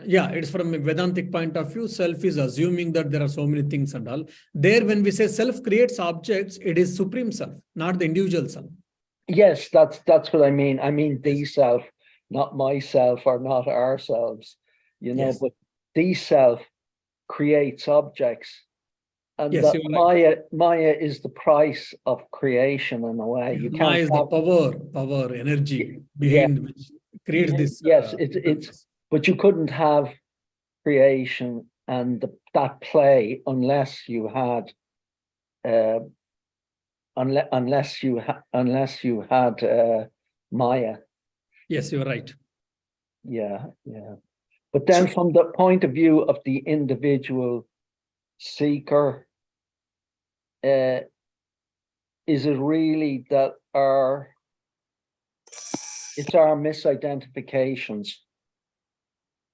Yeah, it's from a Vedantic point of view. Self is assuming that there are so many things and all. There, when we say self creates objects, it is supreme self, not the individual self. Yes, that's what I mean. I mean the self, not myself or not ourselves. Yes. But the self creates objects. And yes, Maya is the price of creation in a way. You can't. Maya is the power, energy behind which creates this. Yes, it's. But you couldn't have creation and that play unless you had. Unless you had Maya. Yes, you're right. Yeah. But then, from the point of view of the individual seeker, is it really that it's our misidentifications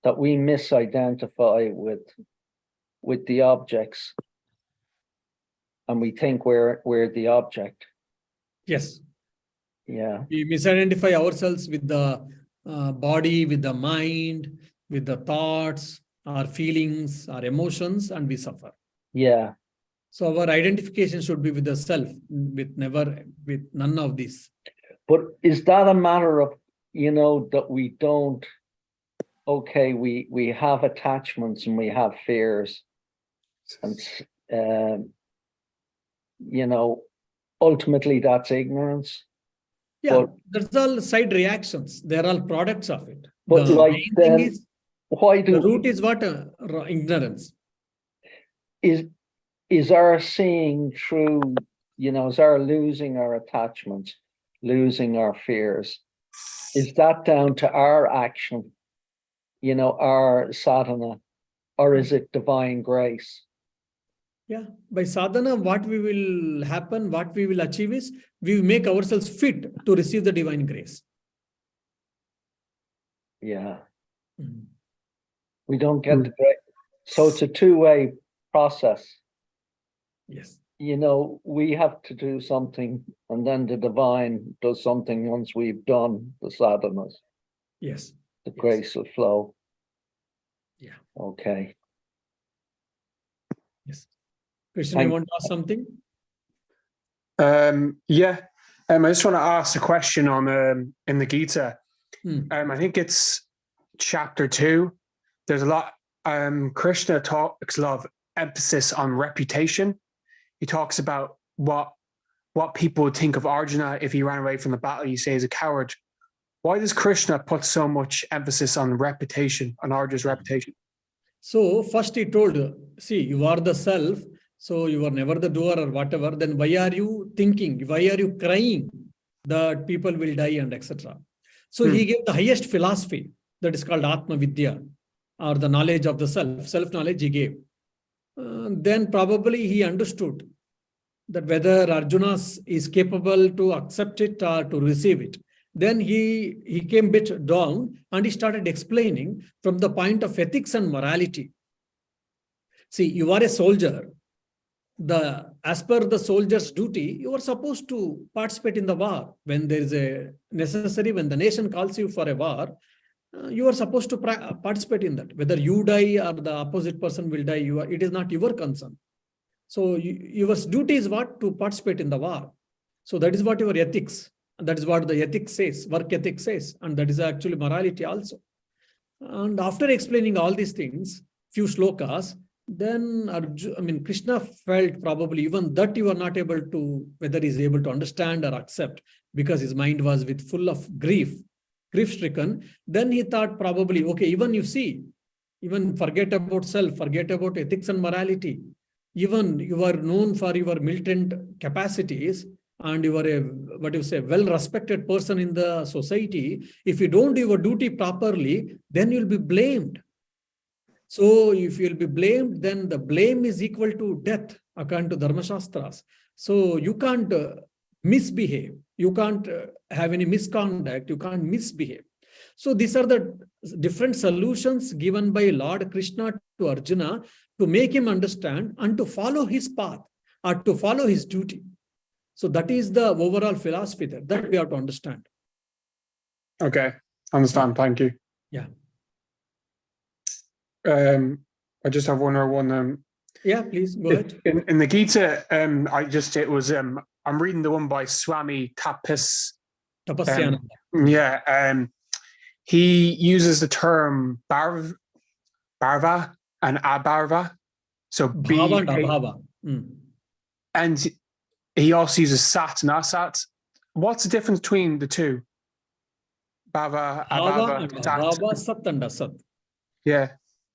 that we misidentify with the objects, and we think we're the object? Yes. Yeah. We misidentify ourselves with the body, with the mind, with the thoughts, our feelings, our emotions, and we suffer. Yeah. So our identification should be with the self, with none of this. But is that a matter of, that we don't, okay, we have attachments and we have fears, and ultimately that's ignorance. Yeah, that's all side reactions. They're all products of it. But the like main then, thing is, why the root is what? Ignorance. Is our seeing through, is our losing our attachments, losing our fears, is that down to our action, our sadhana, or is it divine grace? Yeah, by sadhana, what we will achieve is, we make ourselves fit to receive the divine grace. Yeah. Mm-hmm. We don't get the grace. So it's a two-way process. Yes. You know, we have to do something, and then the divine does something once we've done the sadhanas. Yes. The grace will flow. Yeah. Okay. Yes. Krishna, you want to ask something? Yeah. I just want to ask a question on in the Gita. I think it's chapter 2. There's a lot. Krishna talks a lot of emphasis on reputation. He talks about what people would think of Arjuna if he ran away from the battle. You say he's a coward. Why does Krishna put so much emphasis on reputation, on Arjuna's reputation? So first he told, see, you are the self, so you are never the doer or whatever. Then why are you thinking? Why are you crying that people will die and etc.? So he gave the highest philosophy that is called Atma Vidya, or the knowledge of the self, self-knowledge he gave. Then probably he understood that whether Arjuna is capable to accept it or to receive it. Then he came a bit down and he started explaining from the point of ethics and morality. See, you are a soldier. As per the soldier's duty, you are supposed to participate in the war. When there is a necessary, when the nation calls you for a war, you are supposed to participate in that. Whether you die or the opposite person will die, it is not your concern. So your duty is what? To participate in the war. So that is what your ethics. And that is what the ethics says, work ethics says. And that is actually morality also. And after explaining all these things, few shlokas, then Krishna felt probably even that you are not able to, whether he's able to understand or accept, because his mind was full of grief stricken. Then he thought probably, okay, even you see, even forget about self, forget about ethics and morality. Even you are known for your militant capacities and you are a, well-respected person in the society. If you don't do your duty properly, then you'll be blamed. So if you'll be blamed, then the blame is equal to death, according to Dharma Shastras. So you can't misbehave. You can't have any misconduct. You can't misbehave. So these are the different solutions given by Lord Krishna to Arjuna to make him understand and to follow his path or to follow his duty. So that is the overall philosophy there that we have to understand. Okay, understand. Thank you. Yeah. I just have one or one. Yeah, please go ahead. In the Gita, I'm reading the one by Swami Tapasyananda. He uses the term bharva and abharva. So Bhava and abhava. And he also uses sat and asat. What's the difference between the two? Bhava, abhava, And abhava, sat and asat. Yeah.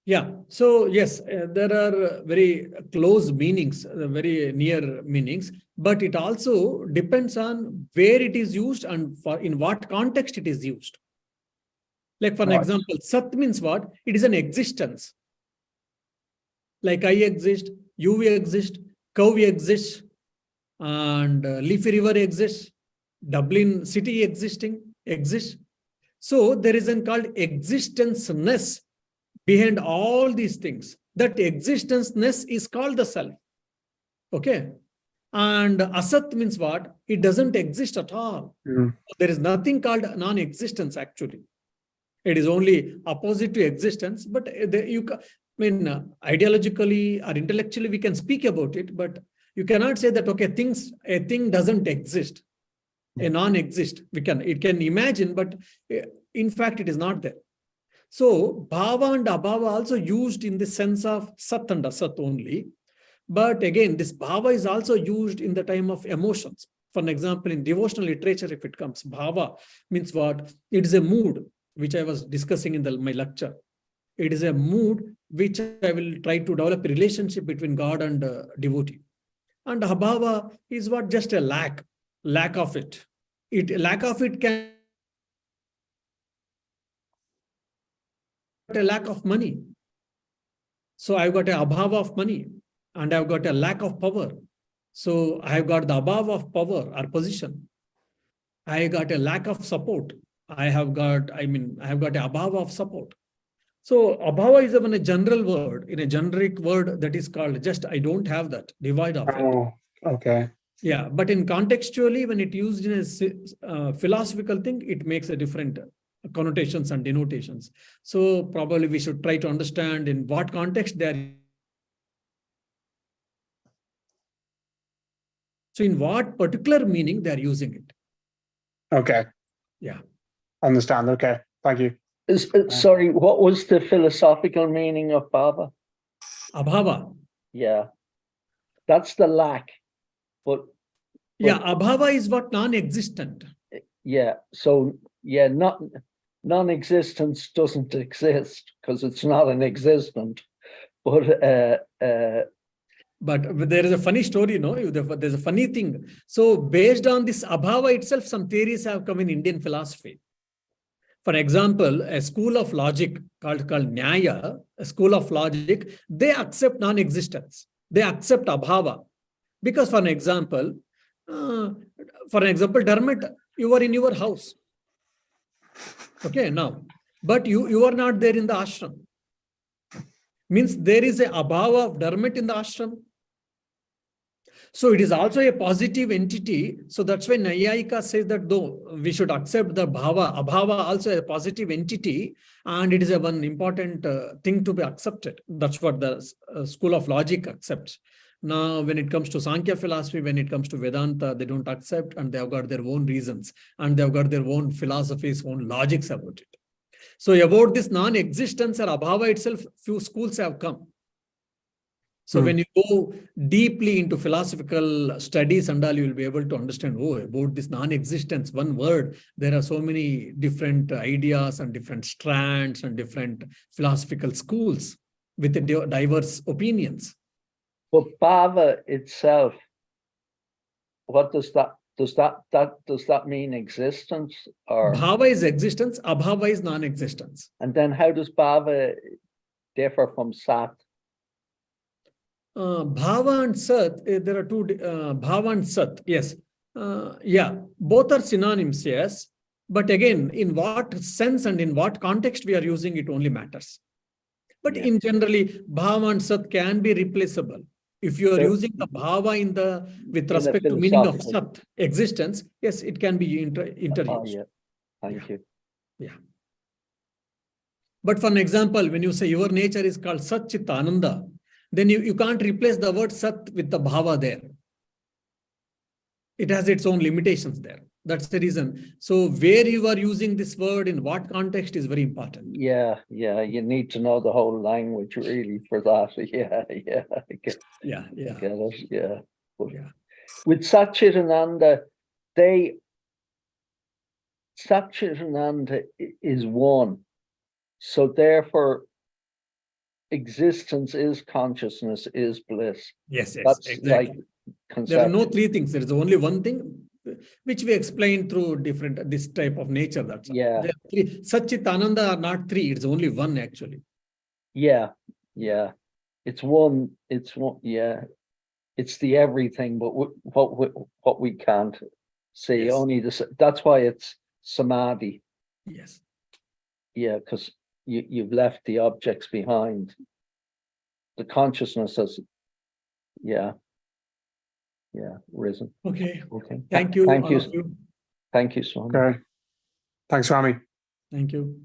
Yeah. So yes, there are very close meanings, very near meanings, but it also depends on where it is used and in what context it is used. Like for an example, sat means what? It is an existence. Like I exist, you exist, cow exists, and Leafy River exists, Dublin city exists. So there is a called existence-ness behind all these things. That existence-ness is called the self. Okay. And asat means what? It doesn't exist at all. There is nothing called non-existence actually. It is only opposite to existence, but ideologically or intellectually we can speak about it, but you cannot say that, okay, a thing doesn't exist, a non-exist. It can imagine, but in fact, it is not there. So bhava and abhava also used in the sense of sat and asat only. But again, this bhava is also used in the time of emotions. For an example, in devotional literature, if it comes, bhava means what? It is a mood, which I was discussing in my lecture. It is a mood which I will try to develop a relationship between God and devotee. And abhava is what? Just a lack of it. Lack of it can a lack of money. So I've got an abhava of money and I've got a lack of power. So I've got the abhava of power or position. I got a lack of support. I have got an abhava of support. So abhava is even a general word, in a generic word that is called just I don't have that, devoid of it. Oh, okay. Yeah, but in contextually, when it used in a philosophical thing, it makes a different connotations and denotations. So probably we should try to understand in what context they are. So in what particular meaning they are using it. Okay. Yeah. Understand. Okay. Thank you. Sorry, what was the philosophical meaning of bhava? Abhava. Yeah, that's the lack. But Yeah, abhava is what non-existent. yeah, so yeah, non-existence doesn't exist because it's not an existent. But But there is a funny story, there's a funny thing. So based on this abhava itself, some theories have come in Indian philosophy. For example, a school of logic called Nyaya, a school of logic, they accept non-existence. They accept abhava. Because for example, Dermot, you are in your house. Okay, now, but you are not there in the ashram. Means there is a abhava of Dermot in the ashram. So it is also a positive entity. So that's why Nayayika says that though we should accept the abhava also a positive entity, and it is a one important thing to be accepted. That's what the school of logic accepts. Now, when it comes to Sankhya philosophy, when it comes to Vedanta, they don't accept, and they have got their own reasons, and they have got their own philosophies, own logics about it. So about this non-existence or abhava itself, few schools have come. So when you go deeply into philosophical studies and all, you will be able to understand, about this non-existence, one word, there are so many different ideas and different strands and different philosophical schools with diverse opinions. but bhava itself, what does that mean? Existence, or Bhava is existence, abhava is non-existence. and then how does bhava differ from sat? Bhava and Sat, there are two, Bhava and Sat, yes. Yeah, both are synonyms, yes. But again, in what sense and in what context we are using it only matters. But in generally, Bhava and Sat can be replaceable. If you are using the Bhava with respect to meaning of Sat, existence, yes, it can be interused. Oh, yeah. Thank you. Yeah. But for an example, when you say your nature is called Sat Chitta Ananda, then you can't replace the word Sat with the Bhava there. It has its own limitations there. That's the reason. So where you are using this word, in what context is very important. Yeah, you need to know the whole language really for that. Yeah. I get it, yeah. But with Satchitananda, Satchitananda is one. So therefore, existence is consciousness, is bliss. Yes, That's exactly. Like there are no three things. There is only one thing, which we explain through this type of nature. That's all. Yeah. Satchitananda are not three. It's only one actually. Yeah. It's one. Yeah. It's the everything, but what we can't see. Yes. Only this. That's why it's samadhi. Yes. Yeah, because you've left the objects behind. The consciousness has, risen. Okay. Thank you. Thank you. Thank you, Swami. Okay. Thanks, Swami. Thank you.